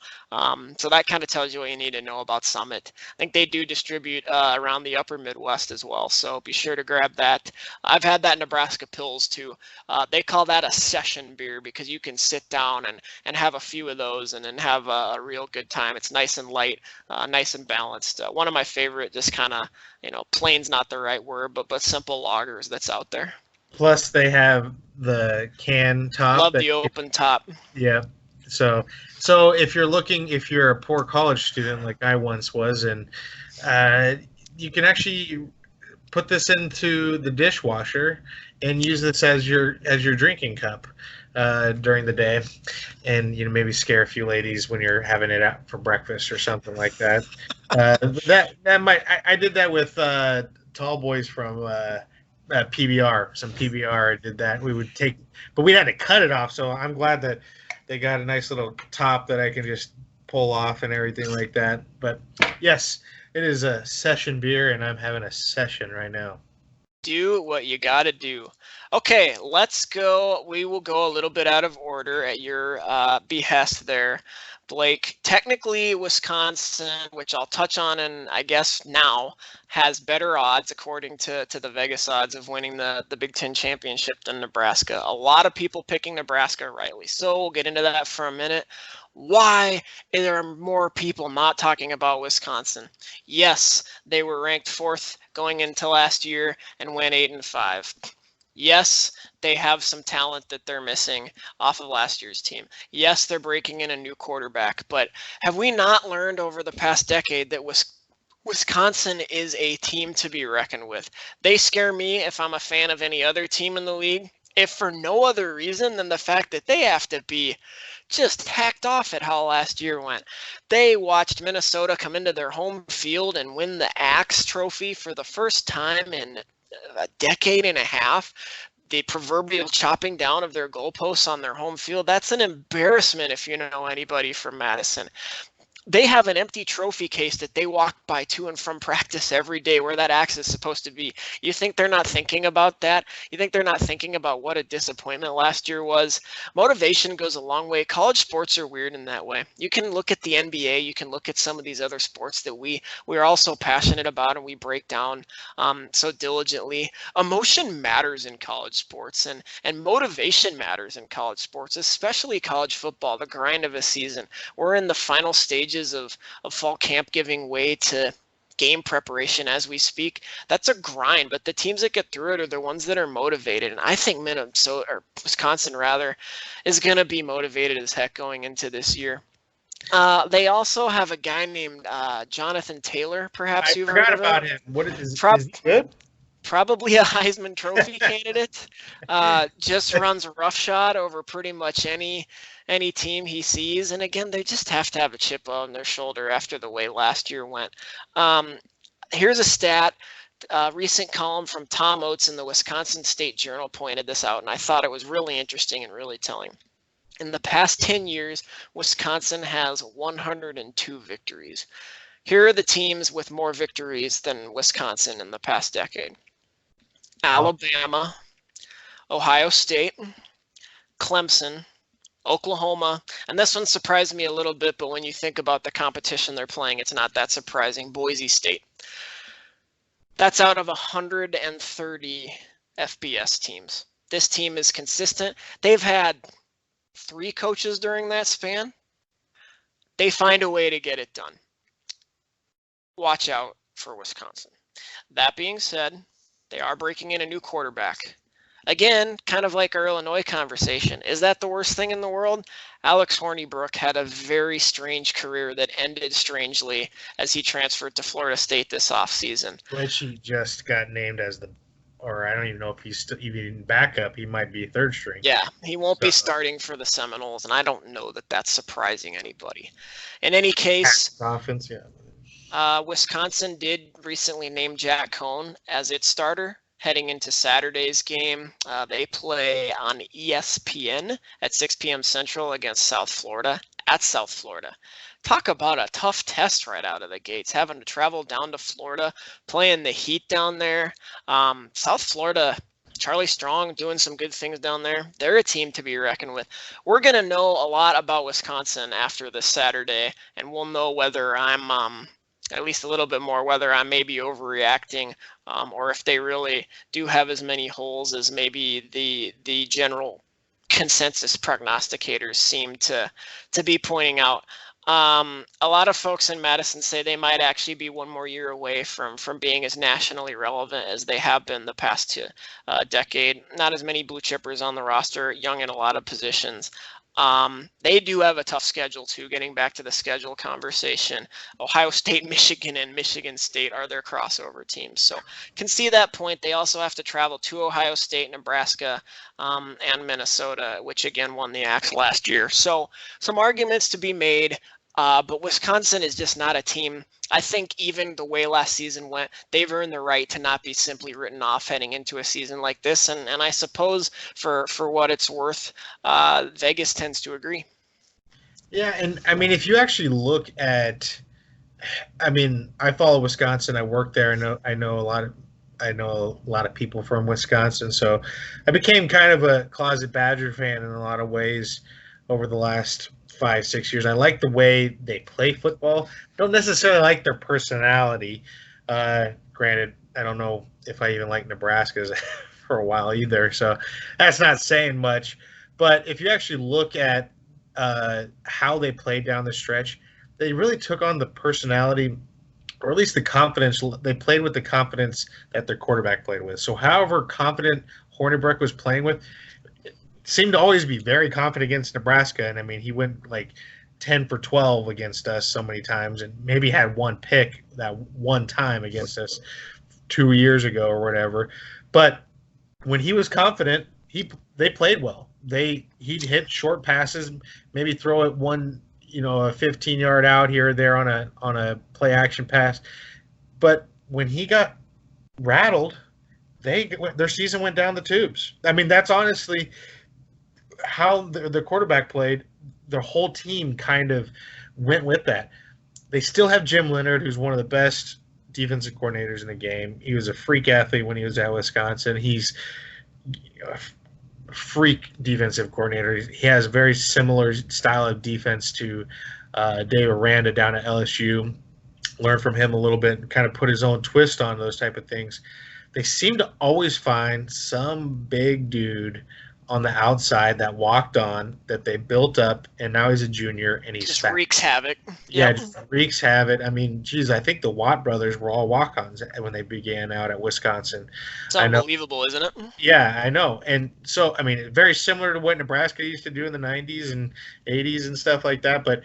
A: So that kind of tells you what you need to know about Summit. I think they do distribute around the upper Midwest as well, so be sure to grab that. I've had that Nebraska Pils too. They call that a session beer because you can sit down and have a few of those and then have a real good time. It's nice and light, nice and balanced. One of my favorite, just kind of, plain's not the right word, but simple lagers that's out there.
B: Plus, they have the can top.
A: Love the open top.
B: Yeah. So if you're a poor college student like I once was, and you can actually put this into the dishwasher and use this as your drinking cup during the day, and maybe scare a few ladies when you're having it out for breakfast or something like that. That might. I did that with Tall Boys from PBR. Some PBR did that. But we had to cut it off. So I'm glad that they got a nice little top that I can just pull off and everything like that. But yes, it is a session beer, and I'm having a session right now.
A: Do what you got to do. Okay, let's go. We will go a little bit out of order at your behest there, Blake. Technically, Wisconsin, which I'll touch on, and I guess now has better odds according to the Vegas odds of winning the Big Ten championship than Nebraska. A lot of people picking Nebraska, rightly so. We'll get into that for a minute. Why are there more people not talking about Wisconsin? Yes, they were ranked 4th going into last year and went 8-5. Yes, they have some talent that they're missing off of last year's team. Yes, they're breaking in a new quarterback, but have we not learned over the past decade that Wisconsin is a team to be reckoned with? They scare me if I'm a fan of any other team in the league, if for no other reason than the fact that they have to be just hacked off at how last year went. They watched Minnesota come into their home field and win the Axe Trophy for the first time in a decade and a half. the proverbial chopping down of their goalposts on their home field. That's an embarrassment if you know anybody from Madison. They have an empty trophy case that they walk by to and from practice every day where that axe is supposed to be. You think they're not thinking about that? You think they're not thinking about what a disappointment last year was? Motivation goes a long way. College sports are weird in that way. You can look at the NBA, you can look at some of these other sports that we're all so passionate about and we break down so diligently. Emotion matters in college sports, and motivation matters in college sports, especially college football, the grind of a season. We're in the final stages of fall camp giving way to game preparation as we speak. That's a grind, but the teams that get through it are the ones that are motivated. And I think Minnesota, or Wisconsin rather, is going to be motivated as heck going into this year. They also have a guy named Jonathan Taylor. Perhaps you've heard of him.
B: I forgot about him. What is he good?
A: Probably a Heisman Trophy candidate. Just runs roughshod over pretty much any team he sees. And again, they just have to have a chip on their shoulder after the way last year went. Here's a stat. Recent column from Tom Oates in the Wisconsin State Journal pointed this out, and I thought it was really interesting and really telling. In the past 10 years, Wisconsin has 102 victories. Here are the teams with more victories than Wisconsin in the past decade. Alabama, Ohio State, Clemson, Oklahoma, and this one surprised me a little bit, but when you think about the competition they're playing, it's not that surprising. Boise State. That's out of 130 FBS teams. This team is consistent. They've had 3 coaches during that span. They find a way to get it done. Watch out for Wisconsin. That being said, they are breaking in a new quarterback. Again, kind of like our Illinois conversation. Is that the worst thing in the world? Alex Hornibrook had a very strange career that ended strangely as he transferred to Florida State this offseason.
B: Which he just got named as or I don't even know if he's still even backup. He might be third string.
A: Yeah, he won't be starting for the Seminoles, and I don't know that that's surprising anybody. In any case,
B: offense, yeah.
A: Wisconsin did recently name Jack Cohn as its starter heading into Saturday's game. They play on ESPN at 6 p.m. Central against South Florida at South Florida. Talk about a tough test right out of the gates, having to travel down to Florida, playing the heat down there. South Florida, Charlie Strong doing some good things down there. They're a team to be reckoned with. We're going to know a lot about Wisconsin after this Saturday, and we'll know whether I'm at least a little bit more, whether I may be overreacting or if they really do have as many holes as maybe the general consensus prognosticators seem to be pointing out. A lot of folks in Madison say they might actually be one more year away from being as nationally relevant as they have been the past decade. Not as many blue chippers on the roster, young in a lot of positions. They do have a tough schedule too, getting back to the schedule conversation. Ohio State, Michigan, and Michigan State are their crossover teams. So can see that point. They also have to travel to Ohio State, Nebraska, and Minnesota, which again won the Axe last year. So some arguments to be made, but Wisconsin is just not a team. I think even the way last season went, they've earned the right to not be simply written off heading into a season like this. And I suppose for what it's worth, Vegas tends to agree.
B: Yeah, and I mean, if you actually look at, I mean, I follow Wisconsin. I work there. I know a lot of people from Wisconsin. So I became kind of a closet Badger fan in a lot of ways over the last 5-6 years. I like the way they play football. Don't necessarily like their personality. Granted, I don't know if I even like Nebraska's for a while either, so that's not saying much. But if you actually look at how they played down the stretch, they really took on the personality, or at least the confidence. They played with the confidence that their quarterback played with. So however confident Hornibrook was playing with, seemed to always be very confident against Nebraska. And I mean, he went like 10 for 12 against us so many times, and maybe had one pick that one time against us 2 years ago or whatever. But when he was confident, they played well. He'd hit short passes, maybe throw it one, a 15-yard out here or there on a play action pass. But when he got rattled, their season went down the tubes. I mean, that's honestly how the quarterback played. The whole team kind of went with that. They still have Jim Leonard, who's one of the best defensive coordinators in the game. He was a freak athlete when he was at Wisconsin. He's a freak defensive coordinator. He has a very similar style of defense to Dave Aranda down at LSU. Learned from him a little bit and kind of put his own twist on those type of things. They seem to always find some big dude on the outside that walked on, that they built up, and now he's a junior and he's
A: just
B: fat.
A: wreaks havoc.
B: Yeah, just wreaks havoc. I mean, geez, I think the Watt brothers were all walk-ons when they began out at Wisconsin.
A: It's unbelievable, isn't it?
B: Yeah, I know. And so, I mean, very similar to what Nebraska used to do in the 90s and 80s and stuff like that. But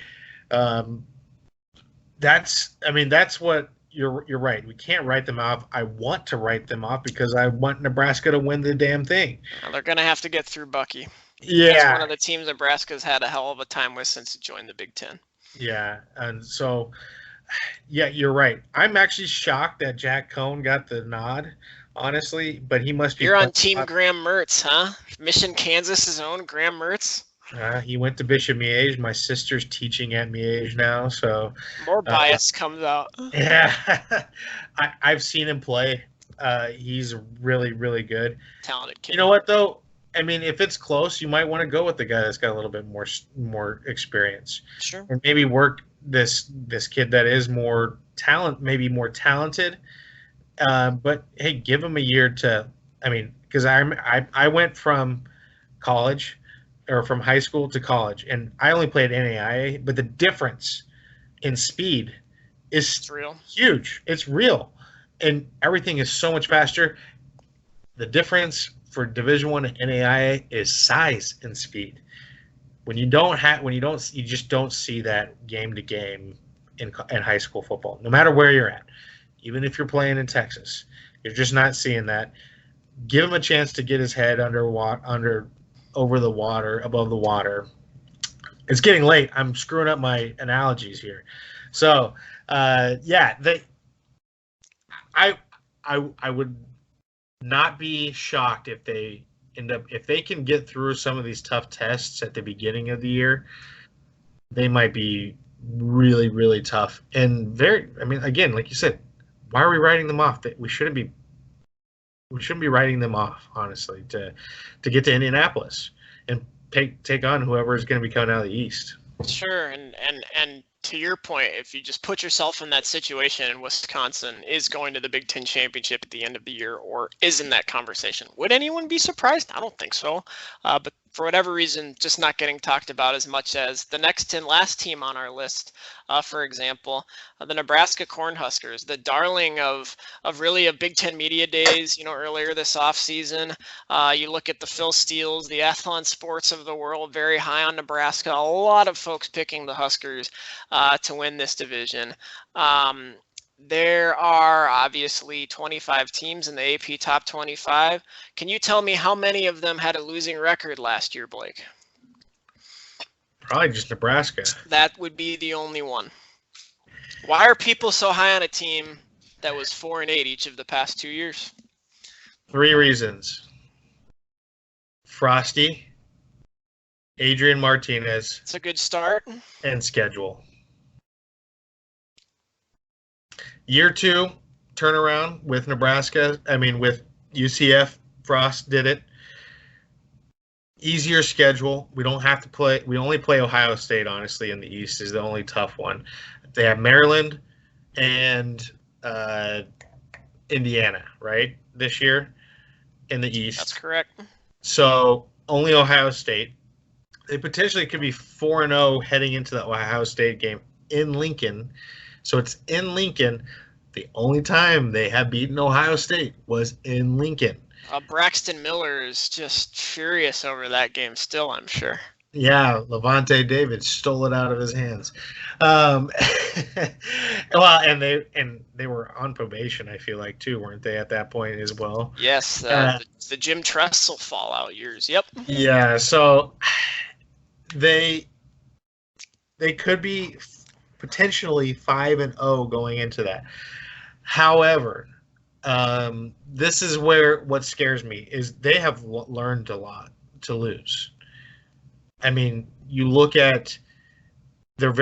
B: that's what you're right. We can't write them off. I want to write them off because I want Nebraska to win the damn thing.
A: Well, they're going to have to get through Bucky.
B: Yeah.
A: That's one of the teams Nebraska's had a hell of a time with since it joined the Big Ten.
B: Yeah. And so, yeah, you're right. I'm actually shocked that Jack Cohn got the nod, honestly, but he must be.
A: You're on Team Graham Mertz, huh? Mission Kansas's own Graham Mertz.
B: He went to Bishop Miege. My sister's teaching at Miege now, so
A: more bias comes out.
B: Yeah, I've seen him play. He's really, really good.
A: Talented kid.
B: You know what though? I mean, if it's close, you might want to go with the guy that's got a little bit more experience.
A: Sure.
B: And maybe work this kid that is more talented. But hey, give him a year to. I mean, because I went from college. Or from high school to college, and I only played NAIA, but the difference in speed is
A: real.
B: Huge. It's real, and everything is so much faster. The difference for Division I and NAIA is size and speed. You just don't see that game to game in high school football, no matter where you're at. Even if you're playing in Texas, you're just not seeing that. Give him a chance to get his head over the water, above the water. It's getting late. I'm screwing up my analogies here. So, I would not be shocked if they if they can get through some of these tough tests at the beginning of the year. They might be really, really tough and again, like you said, why are we writing them off? We shouldn't be writing them off, honestly, to get to Indianapolis and take on whoever is going to be coming out of the East.
A: Sure, and to your point, if you just put yourself in that situation and Wisconsin is going to the Big Ten championship at the end of the year or is in that conversation, would anyone be surprised? I don't think so. But for whatever reason, just not getting talked about as much as the last team on our list, for example, the Nebraska Cornhuskers, the darling of really a Big Ten media days, earlier this offseason. You look at the Phil Steeles, the Athlon Sports of the world, very high on Nebraska. A lot of folks picking the Huskers to win this division. There are obviously 25 teams in the AP Top 25. Can you tell me how many of them had a losing record last year, Blake?
B: Probably just Nebraska.
A: That would be the only one. Why are people so high on a team that was 4-8 each of the past 2 years?
B: 3 reasons. Frosty, Adrian Martinez.
A: It's a good start.
B: And schedule. Year 2 turnaround with Nebraska. With UCF, Frost did it. Easier schedule. We don't have to play. We only play Ohio State, honestly, in the East is the only tough one. They have Maryland and Indiana, right, this year in the East.
A: That's correct.
B: So only Ohio State. They potentially could be 4-0 heading into the Ohio State game in Lincoln. So it's in Lincoln. The only time they have beaten Ohio State was in Lincoln.
A: Braxton Miller is just furious over that game still, I'm sure.
B: Yeah, Levante David stole it out of his hands. Well, and they were on probation, I feel like, too, weren't they, at that point as well?
A: Yes, the Jim Tressel fallout years. Yep.
B: Yeah, so they could be potentially 5-0 going into that. However, this is where what scares me is they have learned a lot to lose. I mean, you look at they're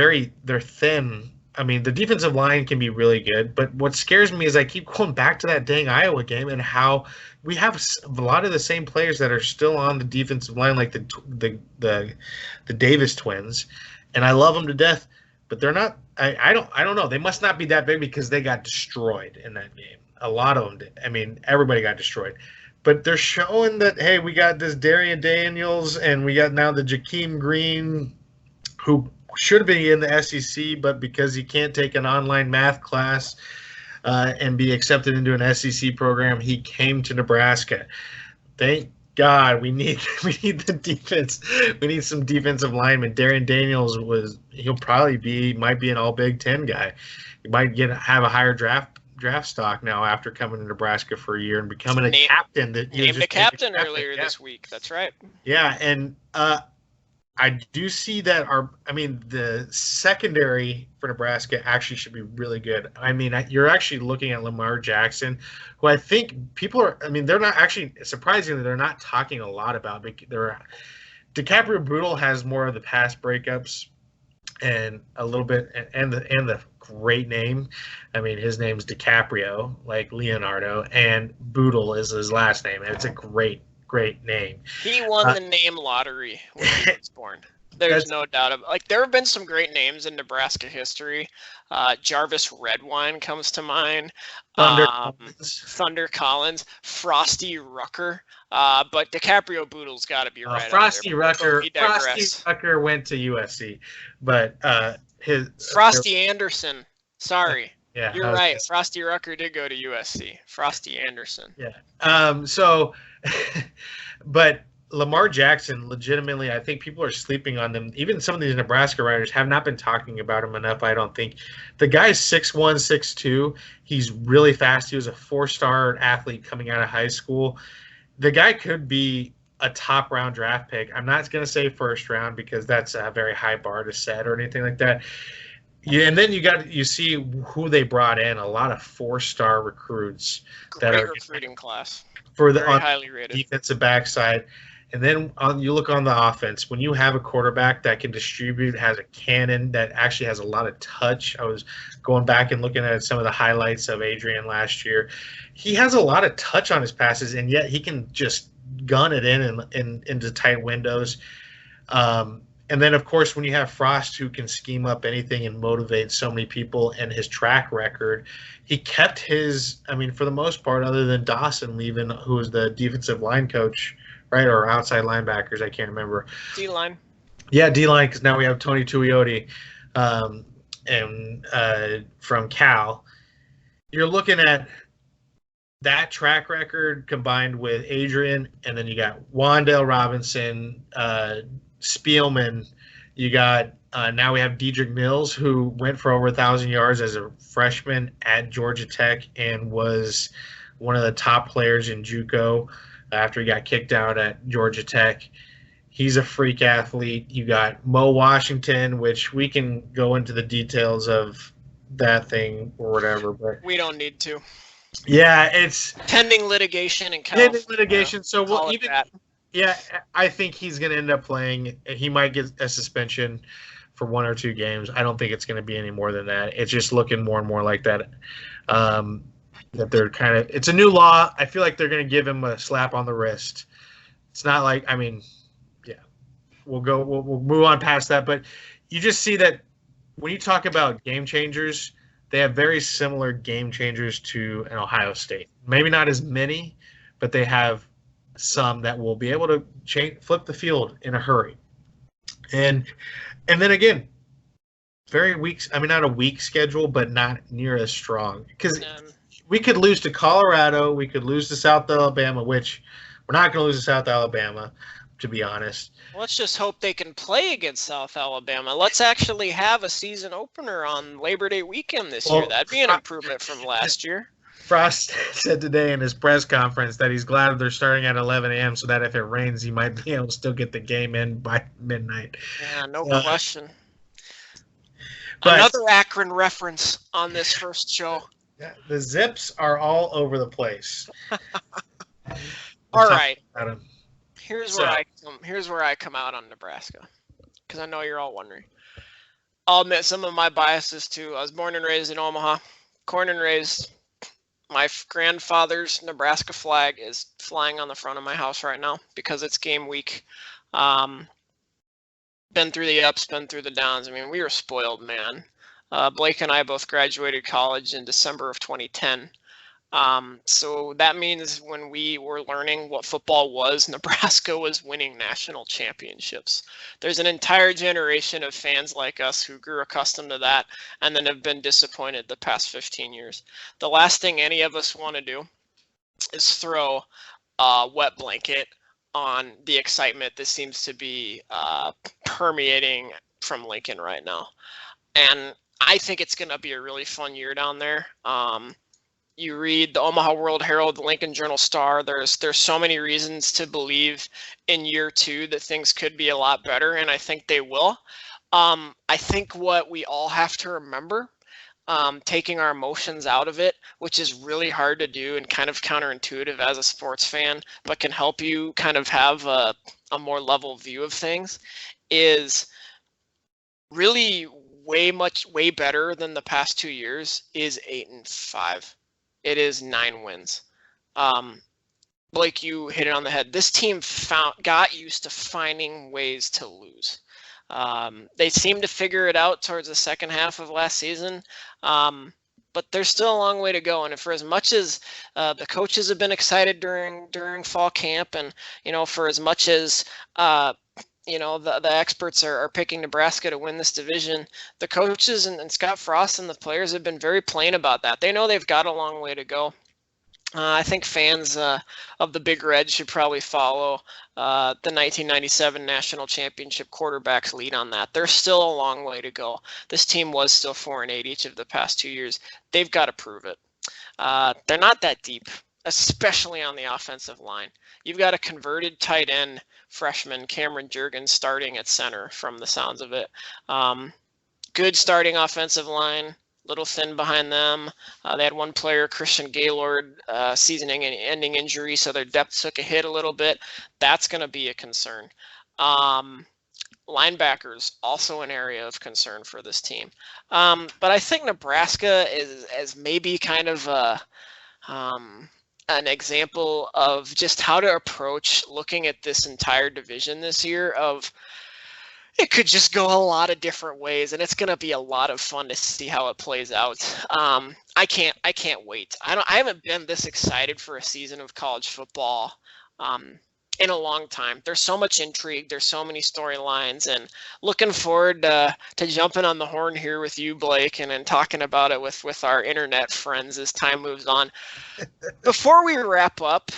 B: thin. I mean, the defensive line can be really good, but what scares me is I keep going back to that dang Iowa game and how we have a lot of the same players that are still on the defensive line, like the Davis twins, and I love them to death, but they're not. I don't know. They must not be that big because they got destroyed in that game. A lot of them did. I mean, everybody got destroyed. But they're showing that, hey, we got this Darian Daniels and we got now the Jakeem Green, who should be in the SEC, but because he can't take an online math class and be accepted into an SEC program, he came to Nebraska. Thank God, we need the defense. We need some defensive linemen. Darian Daniels might be an all Big Ten guy. He might have a higher draft stock now after coming to Nebraska for a year and becoming a captain.
A: Named a captain earlier this week. That's right.
B: Yeah, and I do see that the secondary for Nebraska actually should be really good. I mean, you're actually looking at Lamar Jackson, who I think they're not actually, surprisingly, they're not talking a lot about. DiCaprio Bootle has more of the pass breakups and a little bit, and the great name. I mean, his name's DiCaprio, like Leonardo, and Bootle is his last name, and it's a great name.
A: He won the name lottery when he was born. There's no doubt about it. Like, there have been some great names in Nebraska history. Jarvis Redwine comes to mind. Thunder Collins, Frosty Rucker. But DiCaprio Boodle's got to be right.
B: Frosty Rucker went to USC, but
A: Frosty Anderson. Sorry.
B: Yeah,
A: you're right. Frosty Rucker did go to USC. Frosty Anderson.
B: Yeah. But Lamar Jackson, legitimately, I think people are sleeping on them. Even some of these Nebraska writers have not been talking about him enough, I don't think. The guy's 6'1", 6'2". He's really fast. He was a 4-star athlete coming out of high school. The guy could be a top-round draft pick. I'm not going to say first round because that's a very high bar to set or anything like that. Yeah, and then you see who they brought in, a lot of 4-star recruits.
A: Great recruiting class.
B: For the
A: highly rated
B: defensive backside. And then you look on the offense. When you have a quarterback that can distribute, has a cannon that actually has a lot of touch. I was going back and looking at some of the highlights of Adrian last year. He has a lot of touch on his passes, and yet he can just gun it into tight windows. And then, of course, when you have Frost, who can scheme up anything and motivate so many people, and his track record, he kept for the most part, other than Dawson leaving, who was the defensive line coach, right, or outside linebackers, I can't remember.
A: D-line.
B: Yeah, D-line, because now we have Tony Tuioti from Cal. You're looking at that track record combined with Adrian, and then you got Wandale Robinson, Spielman. You got now we have Dedrick Mills, who went for over 1,000 yards as a freshman at Georgia Tech and was one of the top players in JUCO after he got kicked out at Georgia Tech. He's a freak athlete. You got Mo Washington, which we can go into the details of that thing or whatever, but
A: we don't need to.
B: Yeah, it's
A: pending litigation in California.
B: Pending litigation, so we'll even. Yeah, I think he's going to end up playing. He might get a suspension for 1 or 2 games. I don't think it's going to be any more than that. It's just looking more and more like that. That they're it's a new law. I feel like they're going to give him a slap on the wrist. It's not like, we'll move on past that. But you just see that when you talk about game changers, they have very similar game changers to an Ohio State. Maybe not as many, but they have some that will be able to flip the field in a hurry. And then again, very weak. Not a weak schedule, but not near as strong. Because we could lose to Colorado, we could lose to South Alabama, which we're not going to lose to South Alabama, to be honest.
A: Let's just hope they can play against South Alabama. Let's actually have a season opener on Labor Day weekend this year. That'd be an improvement from last year.
B: Frost said today in his press conference that he's glad they're starting at 11 a.m. so that if it rains, he might be able to still get the game in by midnight.
A: Yeah, no question. But another Akron reference on this first show.
B: Yeah, the zips are all over the place.
A: All right.
B: About 'em.
A: Here's where
B: So
A: I come out on Nebraska, because I know you're all wondering. I'll admit some of my biases too. I was born and raised in Omaha, born and raised. My grandfather's Nebraska flag is flying on the front of my house right now because it's game week. Been through the ups, been through the downs. I mean, we were spoiled, man. Blake and I both graduated college in December of 2010. So that means when we were learning what football was, Nebraska was winning national championships. There's an entire generation of fans like us who grew accustomed to that and then have been disappointed the past 15 years. The last thing any of us want to do is throw a wet blanket on the excitement that seems to be permeating from Lincoln right now. And I think it's going to be a really fun year down there. You read the Omaha World Herald, the Lincoln Journal Star. There's so many reasons to believe in year two that things could be a lot better, and I think they will. I think what we all have to remember, taking our emotions out of it, which is really hard to do and kind of counterintuitive as a sports fan, but can help you kind of have a more level view of things, is really way better than the past 2 years is 8-5. It is 9 wins. Blake, you hit it on the head. This team got used to finding ways to lose. They seemed to figure it out towards the second half of last season, but there's still a long way to go. And for as much as the coaches have been excited during fall camp, and for as much as the experts are picking Nebraska to win this division, the coaches and Scott Frost and the players have been very plain about that. They know they've got a long way to go. I think fans of the Big Red should probably follow the 1997 National Championship quarterback's lead on that. There's still a long way to go. This team was still 4-8 each of the past 2 years. They've got to prove it. They're not that deep, especially on the offensive line. You've got a converted tight end freshman, Cameron Jurgens, starting at center from the sounds of it. Good starting offensive line, little thin behind them. They had one player, Christian Gaylord, season-ending injury, so their depth took a hit a little bit. That's going to be a concern. Linebackers, also an area of concern for this team. But I think Nebraska is maybe kind of an example of just how to approach looking at this entire division this year. Of it could just go a lot of different ways, and it's going to be a lot of fun to see how it plays out. I can't wait. I haven't been this excited for a season of college football in a long time. There's so much intrigue. There's so many storylines, and looking forward to jumping on the horn here with you, Blake, and talking about it with our internet friends as time moves on. Before we wrap up,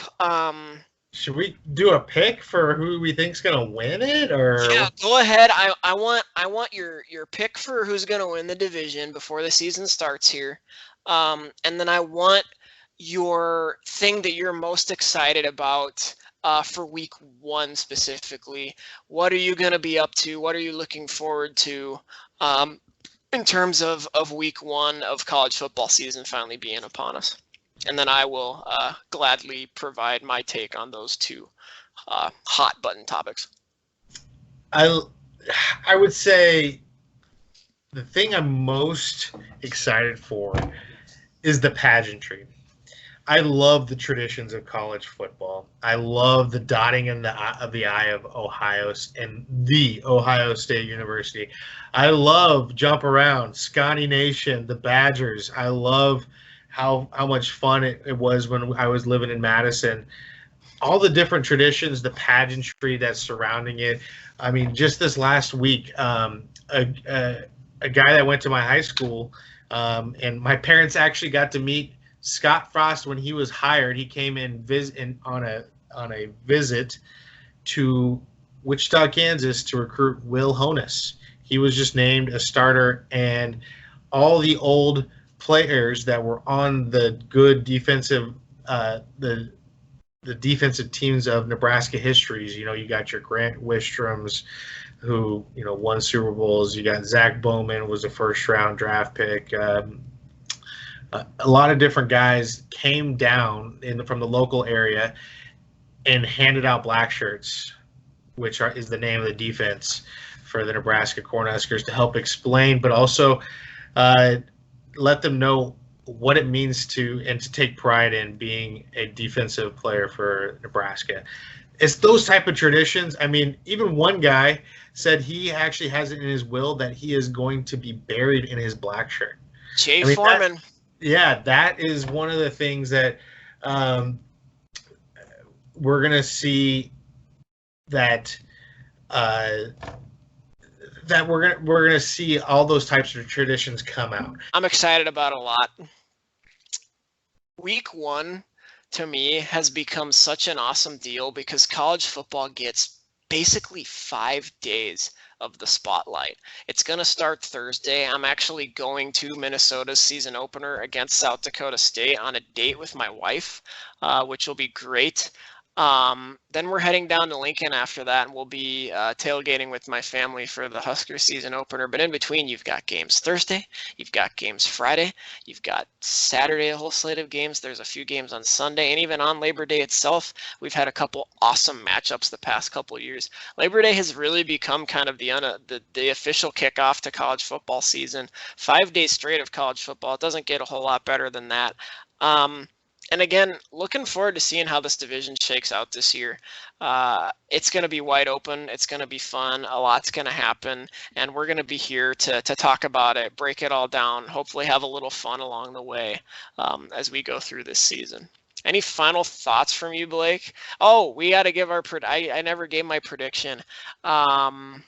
B: should we do a pick for who we think's gonna win it, or?
A: Yeah, go ahead. I want your pick for who's gonna win the division before the season starts here, and then I want your thing that you're most excited about for week one specifically. What are you gonna be up to? What are you looking forward to in terms of week one of college football season finally being upon us? And then I will gladly provide my take on those two hot button topics.
B: I would say the thing I'm most excited for is the pageantry. I love the traditions of college football. I love the dotting in of the I of Ohio and the Ohio State University. I love Jump Around, Scotty Nation, the Badgers. I love how much fun it was when I was living in Madison. All the different traditions, the pageantry that's surrounding it. I mean, just this last week, a guy that went to my high school, and my parents actually got to meet Scott Frost when he was hired. He came in on a visit to Wichita, Kansas, to recruit Will Honus. He was just named a starter, and all the old players that were on the good defensive the defensive teams of Nebraska histories. You got your Grant Wistroms, who won Super Bowls. You got Zach Bowman, was a first round draft pick. a lot of different guys came down from the local area and handed out black shirts, which is the name of the defense for the Nebraska Cornhuskers, to help explain, but also let them know what it means to take pride in being a defensive player for Nebraska. It's those type of traditions. I mean, even one guy said he actually has it in his will that he is going to be buried in his black shirt.
A: Jay Foreman.
B: That is one of the things that we're going to see that that we're gonna see all those types of traditions come out.
A: I'm excited about a lot. Week 1 to me has become such an awesome deal because college football gets basically 5 days of the spotlight. It's going to start Thursday. I'm actually going to Minnesota's season opener against South Dakota State on a date with my wife, which will be great. Then we're heading down to Lincoln after that, and we'll be tailgating with my family for the Husker season opener. But in between, you've got games Thursday, you've got games Friday, you've got Saturday, a whole slate of games. There's a few games on Sunday, and even on Labor Day itself, we've had a couple awesome matchups the past couple of years. Labor Day has really become kind of the official kickoff to college football season. 5 days straight of college football. It doesn't get a whole lot better than that. And again, looking forward to seeing how this division shakes out this year. It's going to be wide open. It's going to be fun. A lot's going to happen. And we're going to be here to talk about it, break it all down, hopefully have a little fun along the way as we go through this season. Any final thoughts from you, Blake? Oh, we got to give our I never gave my prediction. I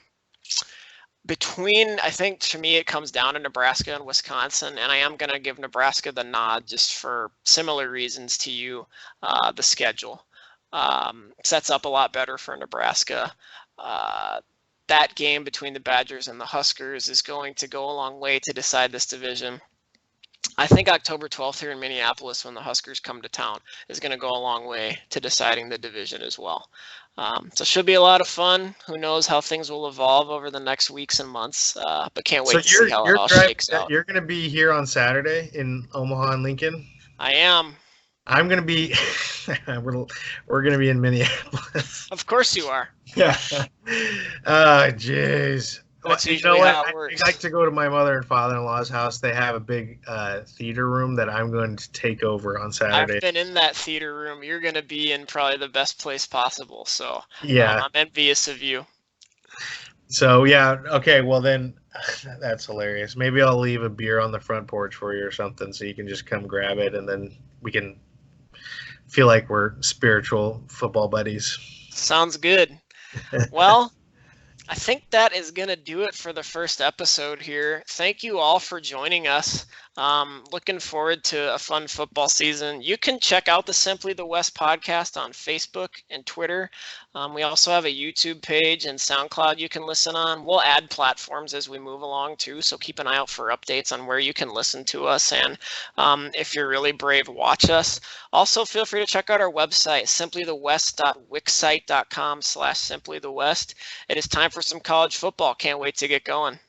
A: think to me it comes down to Nebraska and Wisconsin, and I am going to give Nebraska the nod just for similar reasons to you. The schedule sets up a lot better for Nebraska. That game between the Badgers and the Huskers is going to go a long way to decide this division. I think October 12th here in Minneapolis when the Huskers come to town is going to go a long way to deciding the division as well. So it should be a lot of fun. Who knows how things will evolve over the next weeks and months, but can't wait to see how it all shakes out.
B: You're going to be here on Saturday in Omaha and Lincoln?
A: I am.
B: I'm going to be we're going to be in Minneapolis.
A: Of course you are.
B: Yeah. Oh, jeez.
A: That's
B: you know what? I like to go to my mother and father-in-law's house. They have a big theater room that I'm going to take over on Saturday.
A: I've been in that theater room. You're going to be in probably the best place possible. So
B: yeah,
A: I'm envious of you.
B: So yeah, okay. Well then, that's hilarious. Maybe I'll leave a beer on the front porch for you or something, so you can just come grab it, and then we can feel like we're spiritual football buddies.
A: Sounds good. Well, I think that is going to do it for the first episode here. Thank you all for joining us. Looking forward to a fun football season. You can check out the Simply the West podcast on Facebook and Twitter. We also have a YouTube page and SoundCloud you can listen on. We'll add platforms as we move along too, so keep an eye out for updates on where you can listen to us. And if you're really brave, watch us. Also, feel free to check out our website, simplythewest.wixsite.com/simplythewest. It is time for some college football. Can't wait to get going.